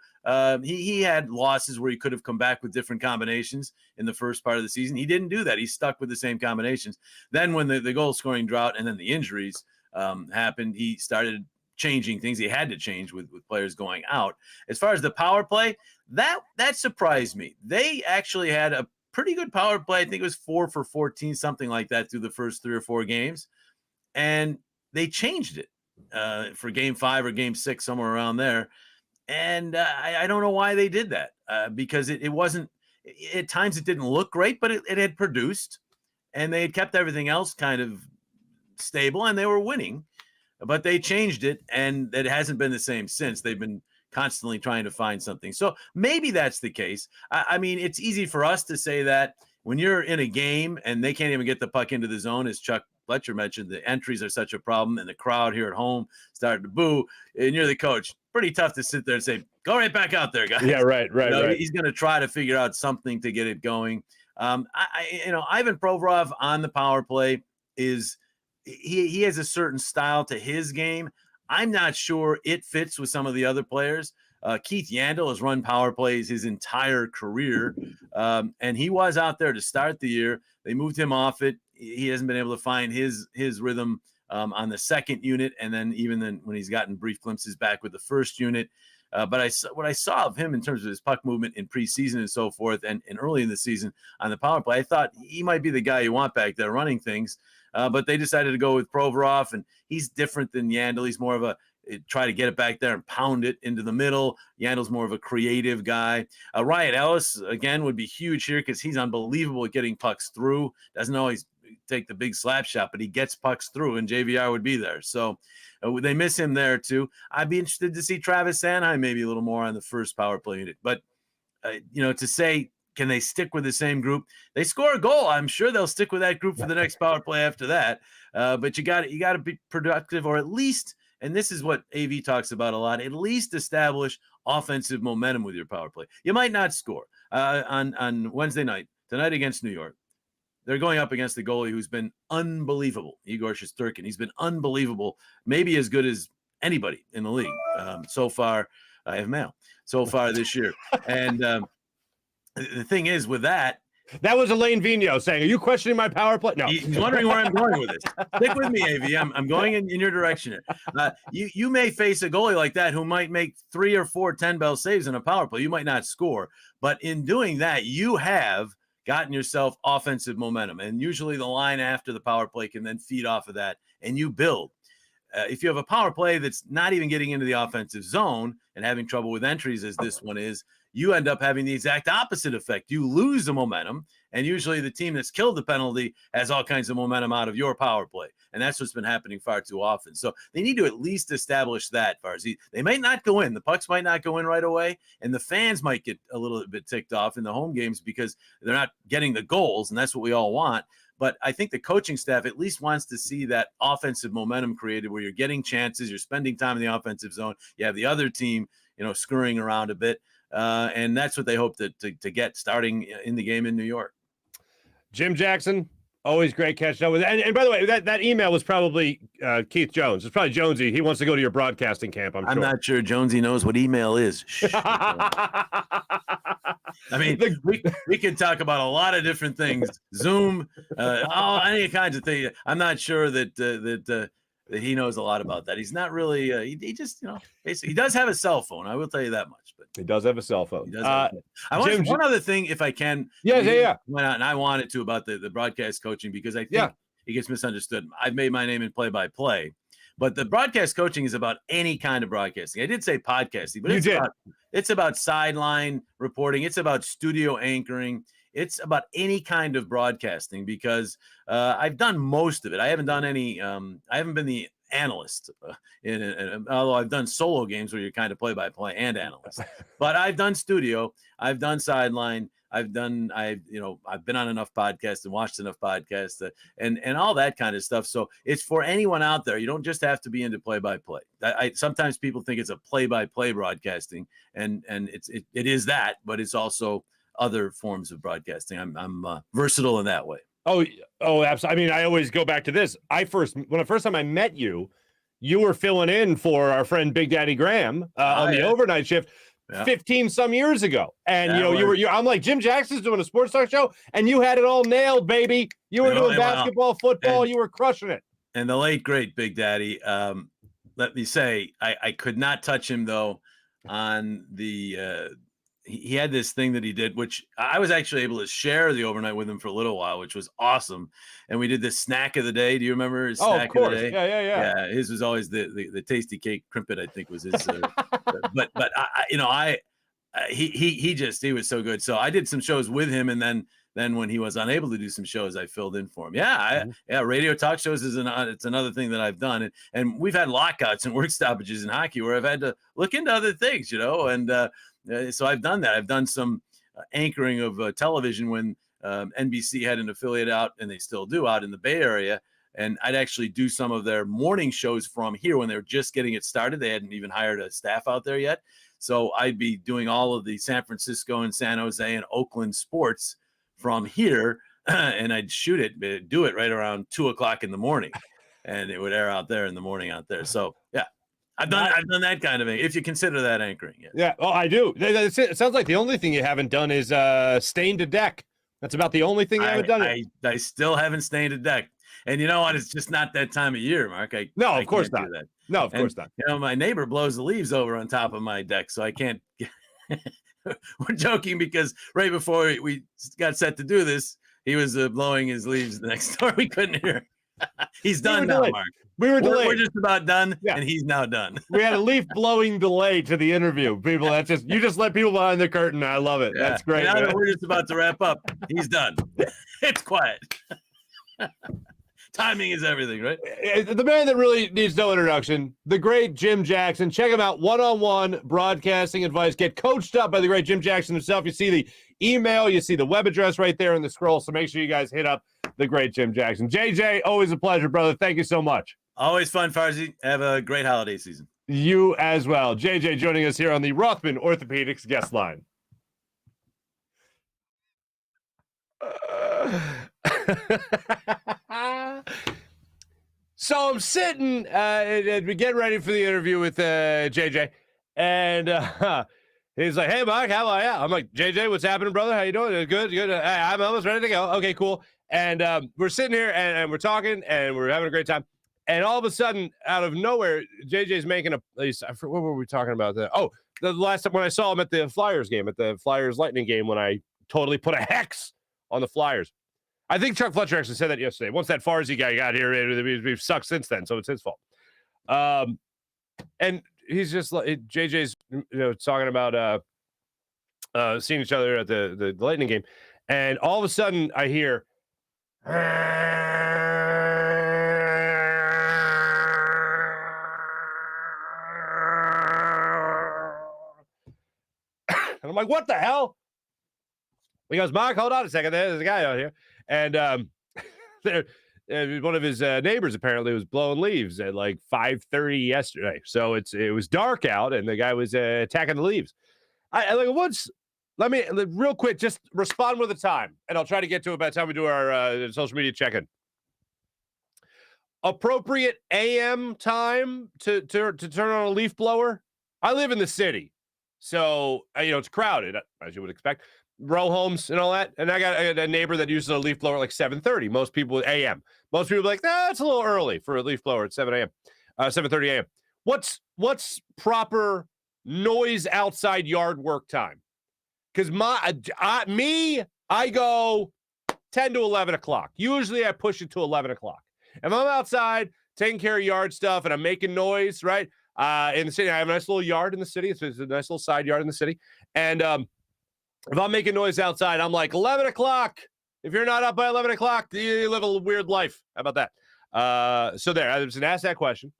He had losses where he could have come back with different combinations in the first part of the season. He didn't do that. He stuck with the same combinations. Then when the goal scoring drought and then the injuries happened, he started changing things. He had to change with players going out. As far as the power play, that surprised me. They actually had a pretty good power play. I think it was 4 for 14, something like that through the first 3 or 4 games. And they changed it for game 5 or game 6, somewhere around there. And I don't know why they did that because it wasn't, at times it didn't look great, but it had produced and they had kept everything else kind of stable and they were winning. But they changed it, and it hasn't been the same since. They've been constantly trying to find something. So maybe that's the case. I mean, it's easy for us to say that when you're in a game and they can't even get the puck into the zone, as Chuck Fletcher mentioned, the entries are such a problem, and the crowd here at home started to boo, and you're the coach. Pretty tough to sit there and say, go right back out there, guys. Yeah, right. He's going to try to figure out something to get it going. Ivan Provorov on the power play is – he has a certain style to his game. I'm not sure it fits with some of the other players. Keith Yandel has run power plays his entire career, and he was out there to start the year. They moved him off it. He hasn't been able to find his rhythm on the second unit, and then even then when he's gotten brief glimpses back with the first unit. But what I saw of him in terms of his puck movement in preseason and so forth, and early in the season on the power play, I thought he might be the guy you want back there running things. But they decided to go with Provorov, and he's different than Yandel. He's more of a try to get it back there and pound it into the middle. Yandel's more of a creative guy. Riot Ellis, again, would be huge here because he's unbelievable at getting pucks through. Doesn't always take the big slap shot, but he gets pucks through, and JVR would be there. So they miss him there, too. I'd be interested to see Travis Sanheim maybe a little more on the first power play unit. But, to say, can they stick with the same group? They score a goal. I'm sure they'll stick with that group for the next power play after that. But you got to be productive, or at least, and this is what AV talks about a lot, at least establish offensive momentum with your power play. You might not score on Wednesday night, tonight against New York. They're going up against the goalie who's been unbelievable, Igor Shesterkin. He's been unbelievable, maybe as good as anybody in the league so far. I have mail so far this year. And the thing is with that was Alain Vigneault saying, are you questioning my power play? No. He's wondering where I'm going with this. Stick with me, AV. I'm going in your direction here. You may face a goalie like that who might make 3 or 4 10-bell saves in a power play. You might not score. But in doing that, you have gotten yourself offensive momentum. And usually the line after the power play can then feed off of that, and you build. If you have a power play that's not even getting into the offensive zone and having trouble with entries as this one is, you end up having the exact opposite effect. You lose the momentum, and usually the team that's killed the penalty has all kinds of momentum out of your power play. And that's what's been happening far too often. So they need to at least establish that, Farzy. They might not go in. The pucks might not go in right away, and the fans might get a little bit ticked off in the home games because they're not getting the goals, and that's what we all want. But I think the coaching staff at least wants to see that offensive momentum created where you're getting chances, you're spending time in the offensive zone. You have the other team, scurrying around a bit. And that's what they hope to get starting in the game in New York. Jim Jackson, always great catching up with. And by the way, that email was probably Keith Jones. It's probably Jonesy. He wants to go to your broadcasting camp. I'm sure. Not sure Jonesy knows what email is. I mean, we can talk about a lot of different things. Zoom, any kinds of things. I'm not sure that he knows a lot about that. He's not really. He just, basically, he does have a cell phone. I will tell you that much. But he does have a cell phone. I want one other thing, if I can. Yeah. And I wanted to about the broadcast coaching because I think it gets misunderstood. I've made my name in play-by-play, but the broadcast coaching is about any kind of broadcasting. I did say podcasting, but it's about sideline reporting. It's about studio anchoring. It's about any kind of broadcasting because I've done most of it. I haven't done any. I haven't been the analyst although I've done solo games where you're kind of play-by-play and analyst. But I've done studio. I've done sideline. I've been on enough podcasts and watched enough podcasts and all that kind of stuff. So it's for anyone out there. You don't just have to be into play-by-play. Sometimes people think it's a play-by-play broadcasting, and it is that, but it's also other forms of broadcasting. I'm versatile in that way. Oh, absolutely. I mean, I always go back to this. When the first time I met you, you were filling in for our friend Big Daddy Graham on the overnight shift 15 some years ago. And I'm like, Jim Jackson's doing a sports talk show, and you had it all nailed, baby. You were doing basketball, football, you were crushing it. And the late great Big Daddy, let me say, I could not touch him though on the he had this thing that he did, which I was actually able to share the overnight with him for a little while, which was awesome. And we did this snack of the day. Do you remember his snack of the day? Yeah. His was always the tasty cake crimpet, I think was his. But he was so good. So I did some shows with him, and then when he was unable to do some shows, I filled in for him. Radio talk shows it's another thing that I've done, and we've had lockouts and work stoppages in hockey where I've had to look into other things, and. So I've done that. I've done some anchoring of television when NBC had an affiliate out, and they still do, out in the Bay Area. And I'd actually do some of their morning shows from here when they were just getting it started. They hadn't even hired a staff out there yet. So I'd be doing all of the San Francisco and San Jose and Oakland sports from here, and I'd do it right around 2:00 in the morning, and it would air out there in the morning out there. So yeah. I've done that kind of thing, if you consider that anchoring. Yes. Yeah, well, I do. It sounds like the only thing you haven't done is stained a deck. That's about the only thing you haven't done. I still haven't stained a deck. And you know what? It's just not that time of year, Mark. No, of course not. No, of course not. My neighbor blows the leaves over on top of my deck, so I can't. We're joking because right before we got set to do this, he was blowing his leaves next door. We couldn't hear. He's done now, Mark. We were delayed. We're just about done, and he's now done. We had a leaf blowing delay to the interview. People, you just let people behind the curtain. I love it. Yeah. That's great. Now that we're just about to wrap up, he's done. It's quiet. Timing is everything, right? The man that really needs no introduction, the great Jim Jackson. Check him out. One-on-one broadcasting advice. Get coached up by the great Jim Jackson himself. You see the email, you see the web address right there in the scroll. So make sure you guys hit up the great Jim Jackson. JJ, always a pleasure, brother. Thank you so much. Always fun, Farzy. Have a great holiday season. You as well. JJ joining us here on the Rothman Orthopaedics guest line. So I'm sitting and we get ready for the interview with JJ, and he's like, "Hey, Marc, how are you?" I'm like, "JJ, what's happening, brother? How you doing?" Good. I'm almost ready to go. Okay, cool. And we're sitting here and we're talking and we're having a great time. And all of a sudden, out of nowhere, JJ's making what were we talking about? The last time when I saw him at the Flyers game, at the Flyers Lightning game, when I totally put a hex on the Flyers. I think Chuck Fletcher actually said that yesterday. Once that Farzy guy got here, we've sucked since then, so it's his fault. And he's just like, JJ's talking about seeing each other at the Lightning game, and all of a sudden I hear. And I'm like, what the hell? He goes, Marc, hold on a second. There's a guy out here. And there. One of his neighbors apparently was blowing leaves at like 5:30 yesterday. So it was dark out, and the guy was attacking the leaves. Let me real quick just respond with a time, and I'll try to get to it by the time we do our social media check-in. Appropriate AM time to turn on a leaf blower. I live in the city, so it's crowded as you would expect. Row homes and all that, and I got a neighbor that uses a leaf blower at like 7:30. Most people AM. Most people are like, it's a little early for a leaf blower at 7 a.m. 7:30 a.m. What's proper noise outside yard work time? Because I go 10 to 11 o'clock. Usually I push it to 11 o'clock. If I'm outside taking care of yard stuff and I'm making noise, right? In the city, I have a nice little yard in the city. It's a nice little side yard in the city. And if I'm making noise outside, I'm like 11 o'clock. If you're not up by 11 o'clock, you live a weird life. How about that? So there, I was asked that question.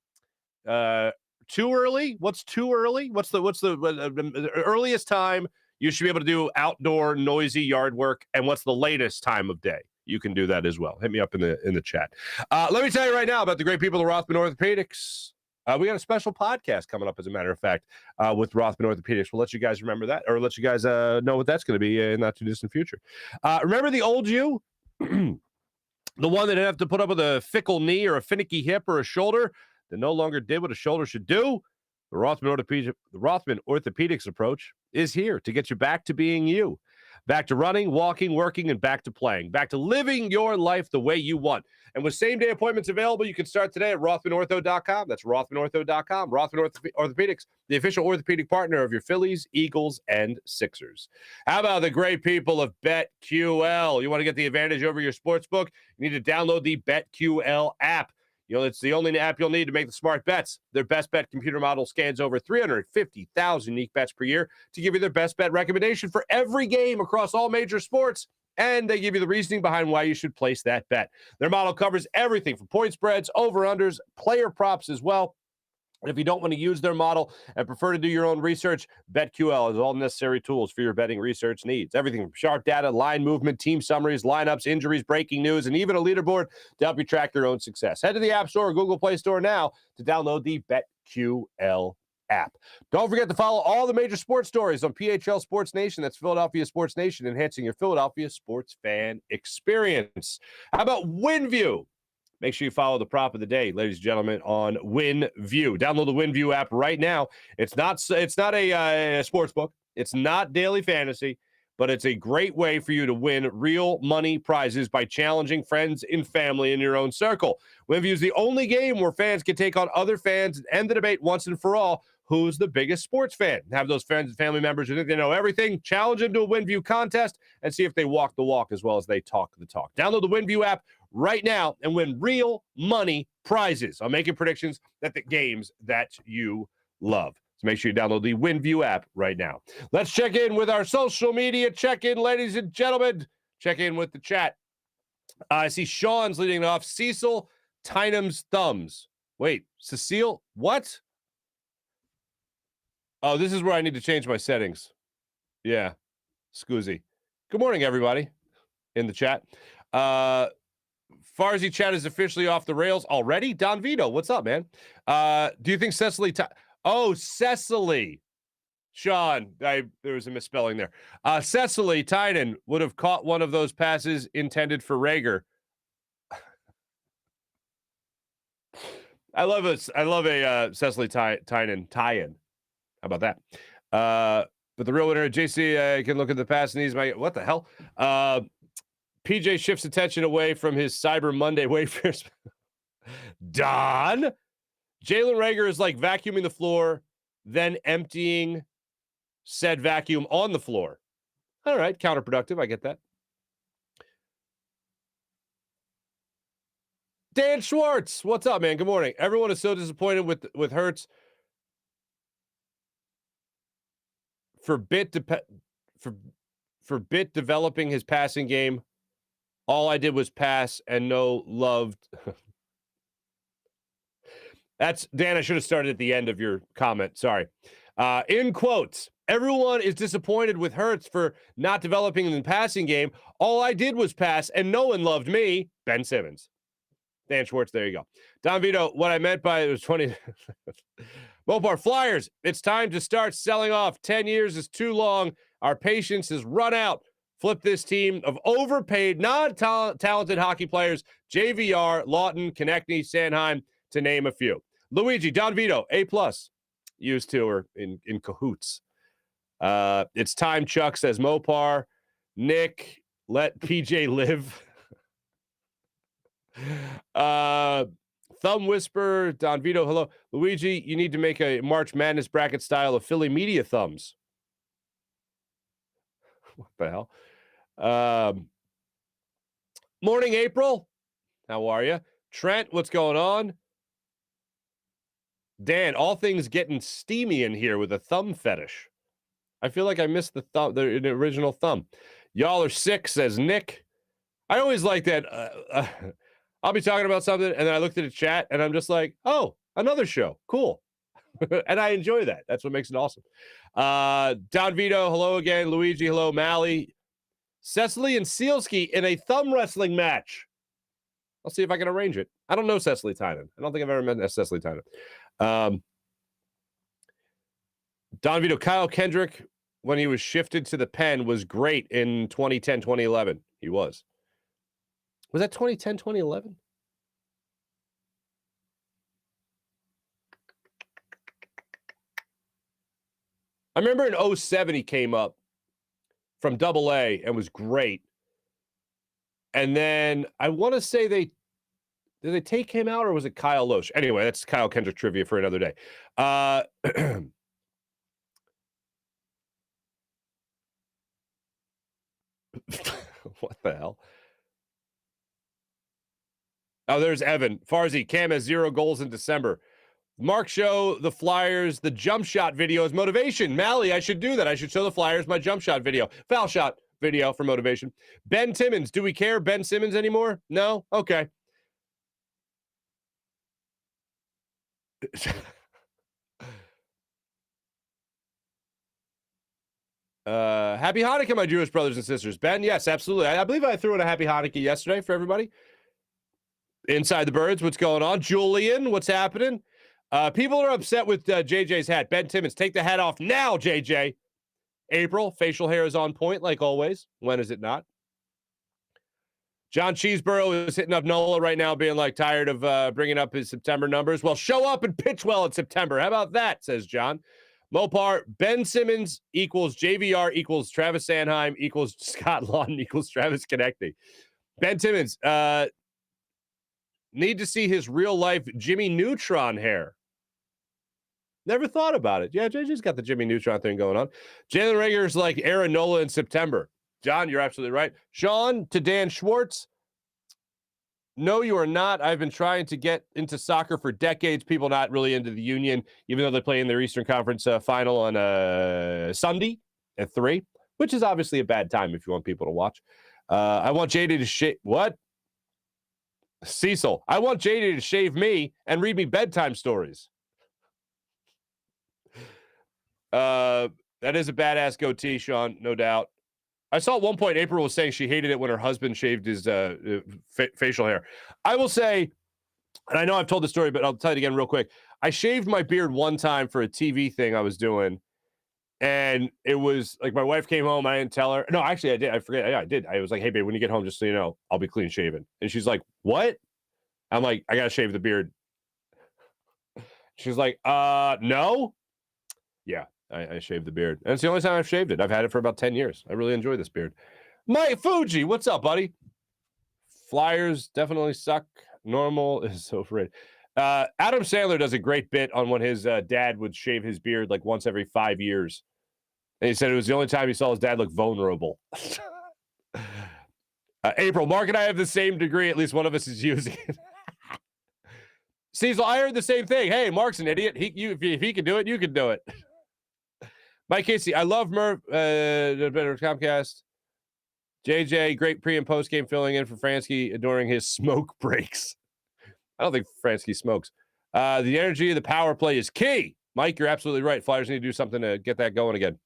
Too early? What's too early? What's the earliest time you should be able to do outdoor noisy yard work? And what's the latest time of day? You can do that as well. Hit me up in the chat. Let me tell you right now about the great people of Rothman Orthopaedics. We got a special podcast coming up, as a matter of fact, with Rothman Orthopaedics. We'll let you guys remember that, or let you guys know what that's going to be in not too distant future. Remember the old you? The one that didn't have to put up with a fickle knee or a finicky hip or a shoulder that no longer did what a shoulder should do? The Rothman Orthopaedics approach is here to get you back to being you. Back to running, walking, working, and back to playing. Back to living your life the way you want. And with same-day appointments available, you can start today at RothmanOrtho.com. That's RothmanOrtho.com. Rothman Orthopaedics, the official orthopedic partner of your Phillies, Eagles, and Sixers. How about the great people of BetQL? You want to get the advantage over your sportsbook? You need to download the BetQL app. It's the only app you'll need to make the smart bets. Their best bet computer model scans over 350,000 unique bets per year to give you their best bet recommendation for every game across all major sports. And they give you the reasoning behind why you should place that bet. Their model covers everything from point spreads, over-unders, player props as well. And if you don't want to use their model and prefer to do your own research, BetQL has all necessary tools for your betting research needs. Everything from sharp data, line movement, team summaries, lineups, injuries, breaking news, and even a leaderboard to help you track your own success. Head to the App Store or Google Play Store now to download the BetQL app. Don't forget to follow all the major sports stories on PHL Sports Nation. That's Philadelphia Sports Nation, enhancing your Philadelphia sports fan experience. How about WinView? Make sure you follow the prop of the day, ladies and gentlemen, on WinView. Download the WinView app right now. It's not a sports book. It's not daily fantasy, but it's a great way for you to win real money prizes by challenging friends and family in your own circle. WinView is the only game where fans can take on other fans and end the debate once and for all. Who's the biggest sports fan? Have those friends and family members who think they know everything. Challenge them to a WinView contest and see if they walk the walk as well as they talk the talk. Download the WinView app right now and win real money prizes. I'm making predictions at the games that you love. So make sure you download the WinView app right now. Let's check in with our social media check-in, ladies and gentlemen. Check in with the chat. I see Sean's leading off. Cecil Tynam's thumbs. Wait, Cecile? What? Oh, this is where I need to change my settings. Yeah. Scoozy. Good morning, everybody in the chat. Farzy chat is officially off the rails already. Don Vito, what's up, man? Do you think Cecily... Cecily. Sean, there was a misspelling there. Cecily Tynan would have caught one of those passes intended for Rager. I love a Cecily Tynan tie-in. How about that? But the real winner, JC, can look at the pass and he's what the hell? PJ shifts attention away from his Cyber Monday wafers. Don. Jalen Rager is like vacuuming the floor, then emptying said vacuum on the floor. All right, counterproductive. I get that. Dan Schwartz, what's up, man? Good morning. Everyone is so disappointed with Hurts for bit developing his passing game. All I did was pass and no loved. That's Dan. I should have started at the end of your comment. Sorry. In quotes, everyone is disappointed with Hurts for not developing in the passing game. All I did was pass, and no one loved me. Ben Simmons. Dan Schwartz, there you go. Don Vito, what I meant by it was 20. Mopar Flyers, it's time to start selling off. 10 years is too long. Our patience has run out. Flip this team of overpaid, non-talented hockey players, JVR, Lawton, Konechny, Sanheim, to name a few. Luigi, Don Vito, A+. Used to or in cahoots. It's time, Chuck, says Mopar. Nick, let PJ live. Thumb Whisper, Don Vito, hello. Luigi, you need to make a March Madness bracket style of Philly media thumbs. What the hell? Morning, April. How are you? Trent, what's going on? Dan, all things getting steamy in here with a thumb fetish. I feel like I missed the original thumb. Y'all are sick, says Nick. I always like that. I'll be talking about something, and then I looked at the chat, and I'm just like, oh, another show. Cool. And I enjoy that. That's what makes it awesome. Don Vito, hello again. Luigi, hello. Mally. Cecily and Sealski in a thumb wrestling match. I'll see if I can arrange it. I don't know Cecily Tynan. I don't think I've ever met Cecily Tynan. Don Vito, Kyle Kendrick, when he was shifted to the pen, was great in 2010, 2011. He was. Was that 2010, 2011? I remember in 2007 he came up from AA and was great. And then I want to say did they take him out or was it Kyle Loesch? Anyway, that's Kyle Kendrick trivia for another day. What the hell? Oh, there's Evan. Farzy, Cam has 0 goals in December. Marc show the Flyers the jump shot video as motivation. Mally, I should do that. I should show the Flyers my jump shot video. Foul shot video for motivation. Ben Timmons, do we care Ben Simmons anymore? No? Okay. Happy Hanukkah, my Jewish brothers and sisters. Ben, yes, absolutely. I believe I threw in a happy Hanukkah yesterday for everybody. Inside the Birds, what's going on? Julian, what's happening? People are upset with JJ's hat. Ben Timmons, take the hat off now, JJ. April, facial hair is on point, like always. When is it not? John Cheeseborough is hitting up Nola right now, being like tired of bringing up his September numbers. Well, show up and pitch well in September. How about that, says John. Mopar, Ben Simmons equals JVR equals Travis Sanheim equals Scott Lawton equals Travis Konechny. Ben Timmons, need to see his real life Jimmy Neutron hair. Never thought about it. Yeah, JJ's got the Jimmy Neutron thing going on. Jalen Rager's like Aaron Nola in September. John, you're absolutely right. Sean to Dan Schwartz. No, you are not. I've been trying to get into soccer for decades. People not really into the Union, even though they play in their Eastern Conference final on Sunday at 3, which is obviously a bad time if you want people to watch. I want JD to shave. What? Cecil, I want JD to shave me and read me bedtime stories. That is a badass goatee, Sean, no doubt. I saw at one point April was saying she hated it when her husband shaved his facial hair. I will say, and I know I've told the story, but I'll tell it again real quick. I shaved my beard one time for a TV thing I was doing, and it was like my wife came home. I didn't tell her. No, actually, I did. I forget. Yeah, I did. I was like, hey, babe, when you get home, just so you know, I'll be clean shaven. And she's like, what? I'm like, I got to shave the beard. She's like, no. Yeah. I shaved the beard. And it's the only time I've shaved it. I've had it for about 10 years. I really enjoy this beard. Mike Fuji, what's up, buddy? Flyers definitely suck. Normal is so afraid. Adam Sandler does a great bit on when his dad would shave his beard like once every 5 years. And he said it was the only time he saw his dad look vulnerable. April, Mark and I have the same degree. At least one of us is using it. Cecil, I heard the same thing. Hey, Mark's an idiot. If he can do it, you can do it. Mike Casey, I love Murph, better Comcast. JJ, great pre and post game filling in for Fransky during his smoke breaks. I don't think Fransky smokes. The energy of the power play is key. Mike, you're absolutely right. Flyers need to do something to get that going again.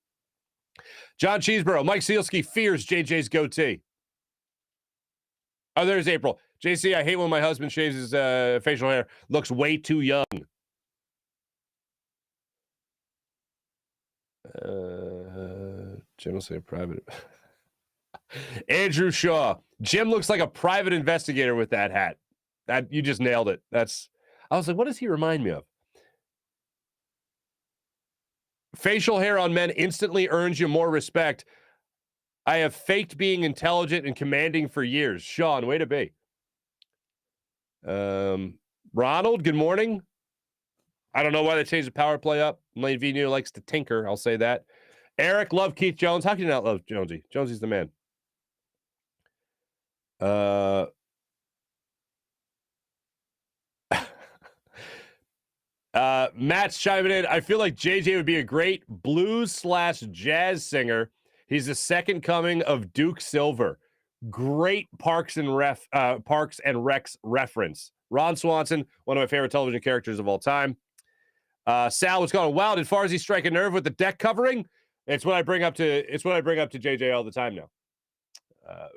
John Cheeseborough, Mike Sealski fears JJ's goatee. Oh, there's April. JC, I hate when my husband shaves his facial hair. Looks way too young. Jim will say private. Andrew Shaw. Jim looks like a private investigator with that hat. That you just nailed it. I was like, what does he remind me of? Facial hair on men instantly earns you more respect. I have faked being intelligent and commanding for years. Sean, way to be. Ronald, good morning. I don't know why they changed the power play up. Lane Vigneault likes to tinker. I'll say that. Eric, love Keith Jones. How can you not love Jonesy? Jonesy's the man. Matt's chiming in. I feel like JJ would be a great blues/jazz singer. He's the second coming of Duke Silver. Great Parks and Recs reference. Ron Swanson, one of my favorite television characters of all time. Sal, what's going on? Wow, did Farzy strike a nerve with the deck covering? It's what I bring up to JJ all the time now.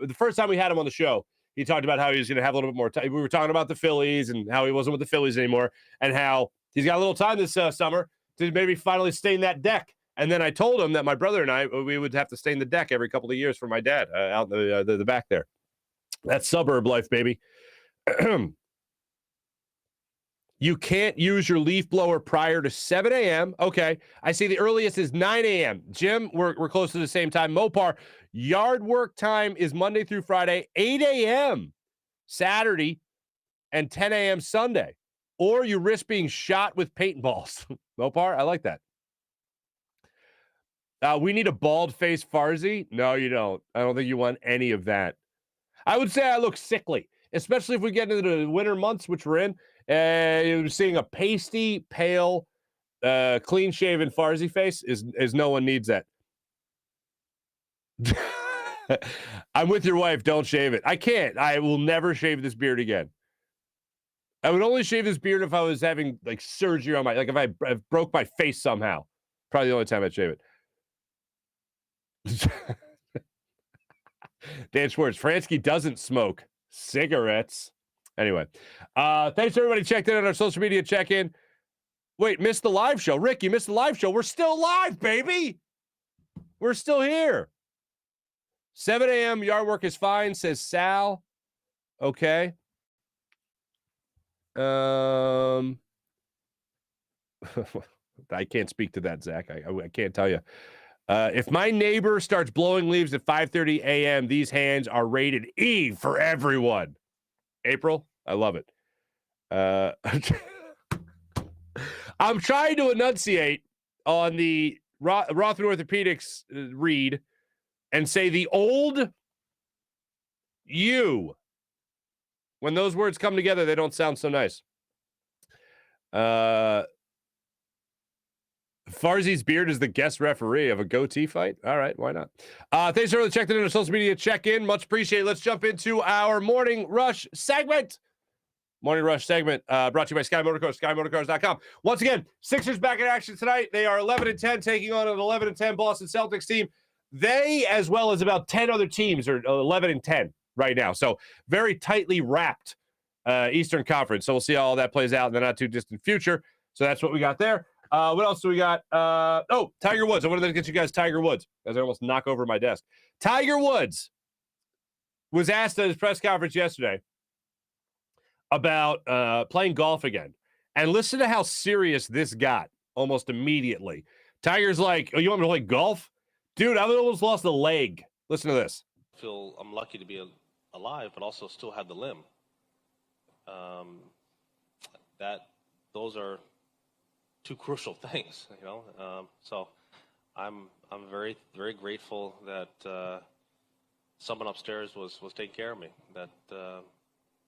The first time we had him on the show, he talked about how he was going to have a little bit more time. We were talking about the Phillies and how he wasn't with the Phillies anymore, and how he's got a little time this summer to maybe finally stain that deck. And then I told him that my brother and I, we would have to stain the deck every couple of years for my dad out in the back there. That's suburb life, baby. You can't use your leaf blower prior to 7 a.m. Okay. I see the earliest is 9 a.m. Jim, we're close to the same time. Mopar, yard work time is Monday through Friday, 8 a.m. Saturday, and 10 a.m. Sunday. Or you risk being shot with paintballs. Mopar, I like that. We need a bald-faced Farzy. No, you don't. I don't think you want any of that. I would say I look sickly, especially if we get into the winter months, which we're in. You're seeing a pasty, pale, clean-shaven Farzy face is no one needs that. I'm with your wife. Don't shave it. I can't. I will never shave this beard again. I would only shave this beard if I was having like surgery on if I broke my face somehow. Probably the only time I'd shave it. Dan Schwartz, Fransky doesn't smoke cigarettes. Anyway, thanks to everybody checked in on our social media check-in. Wait, missed the live show. Rick, you missed the live show. We're still live, baby. We're still here. 7 a.m. yard work is fine, says Sal. Okay. I can't speak to that, Zach. I can't tell you. If my neighbor starts blowing leaves at 5:30 a.m., these hands are rated E for everyone. April, I love it. I'm trying to enunciate on the Rothman Orthopaedics read and say the old you. When those words come together, they don't sound so nice. Farzi's beard is the guest referee of a goatee fight. All right, why not? Thanks for checking in on social media check-in. Much appreciated. Let's jump into our Morning Rush segment. Morning Rush segment brought to you by Sky Motorcars, SkyMotorcars.com. Once again, Sixers back in action tonight. They are 11-10, taking on an 11-10 Boston Celtics team. They, as well as about 10 other teams, are 11-10 right now. So very tightly wrapped Eastern Conference. So we'll see how all that plays out in the not-too-distant future. So that's what we got there. What else do we got? Tiger Woods. I wanted to get you guys Tiger Woods as I almost knock over my desk. Tiger Woods was asked at his press conference yesterday about playing golf again. And listen to how serious this got almost immediately. Tiger's like, oh, you want me to play golf? Dude, I've almost lost a leg. Listen to this. I feel I'm lucky to be alive, but also still have the limb. Those are two crucial things, you know. So I'm very, very grateful that someone upstairs was taking care of me, that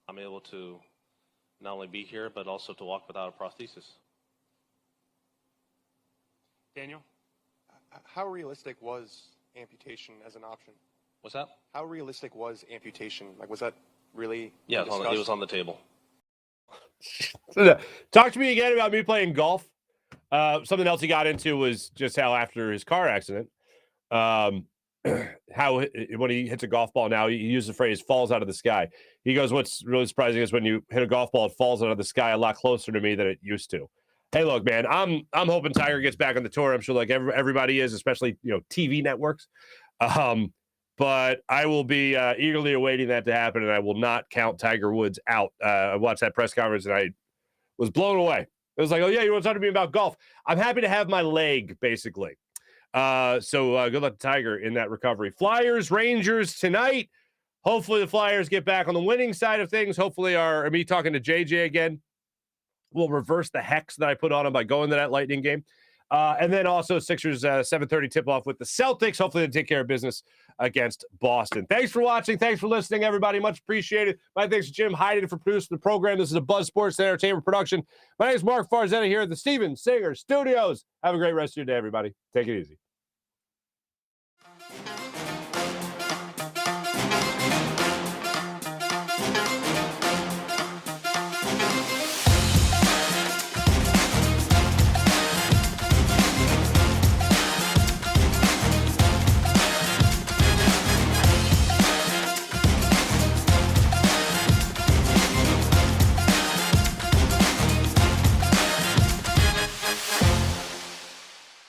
I'm able to not only be here, but also to walk without a prosthesis. Daniel, how realistic was amputation as an option? What's that? How realistic was amputation? Like, was that really? Yeah, it was on the table. Talk to me again about me playing golf. Something else he got into was just how after his car accident, how when he hits a golf ball now, he used the phrase "falls out of the sky." He goes, "What's really surprising is when you hit a golf ball, it falls out of the sky a lot closer to me than it used to." Hey, look, man, I'm hoping Tiger gets back on the tour. I'm sure like everybody is, especially TV networks. But I will be eagerly awaiting that to happen, and I will not count Tiger Woods out. I watched that press conference, and I was blown away. It was like, oh, yeah, you want to talk to me about golf? I'm happy to have my leg, basically. So good luck to Tiger in that recovery. Flyers, Rangers tonight. Hopefully the Flyers get back on the winning side of things. Hopefully me talking to JJ again will reverse the hex that I put on him by going to that Lightning game. And then also Sixers 7:30 tip-off with the Celtics. Hopefully they take care of business against Boston. Thanks for watching. Thanks for listening, everybody. Much appreciated. My thanks to Jim Hyden for producing the program. This is a Buzz Sports Entertainment production. My name is Marc Farzetta here at the Steven Singer Studios. Have a great rest of your day, everybody. Take it easy.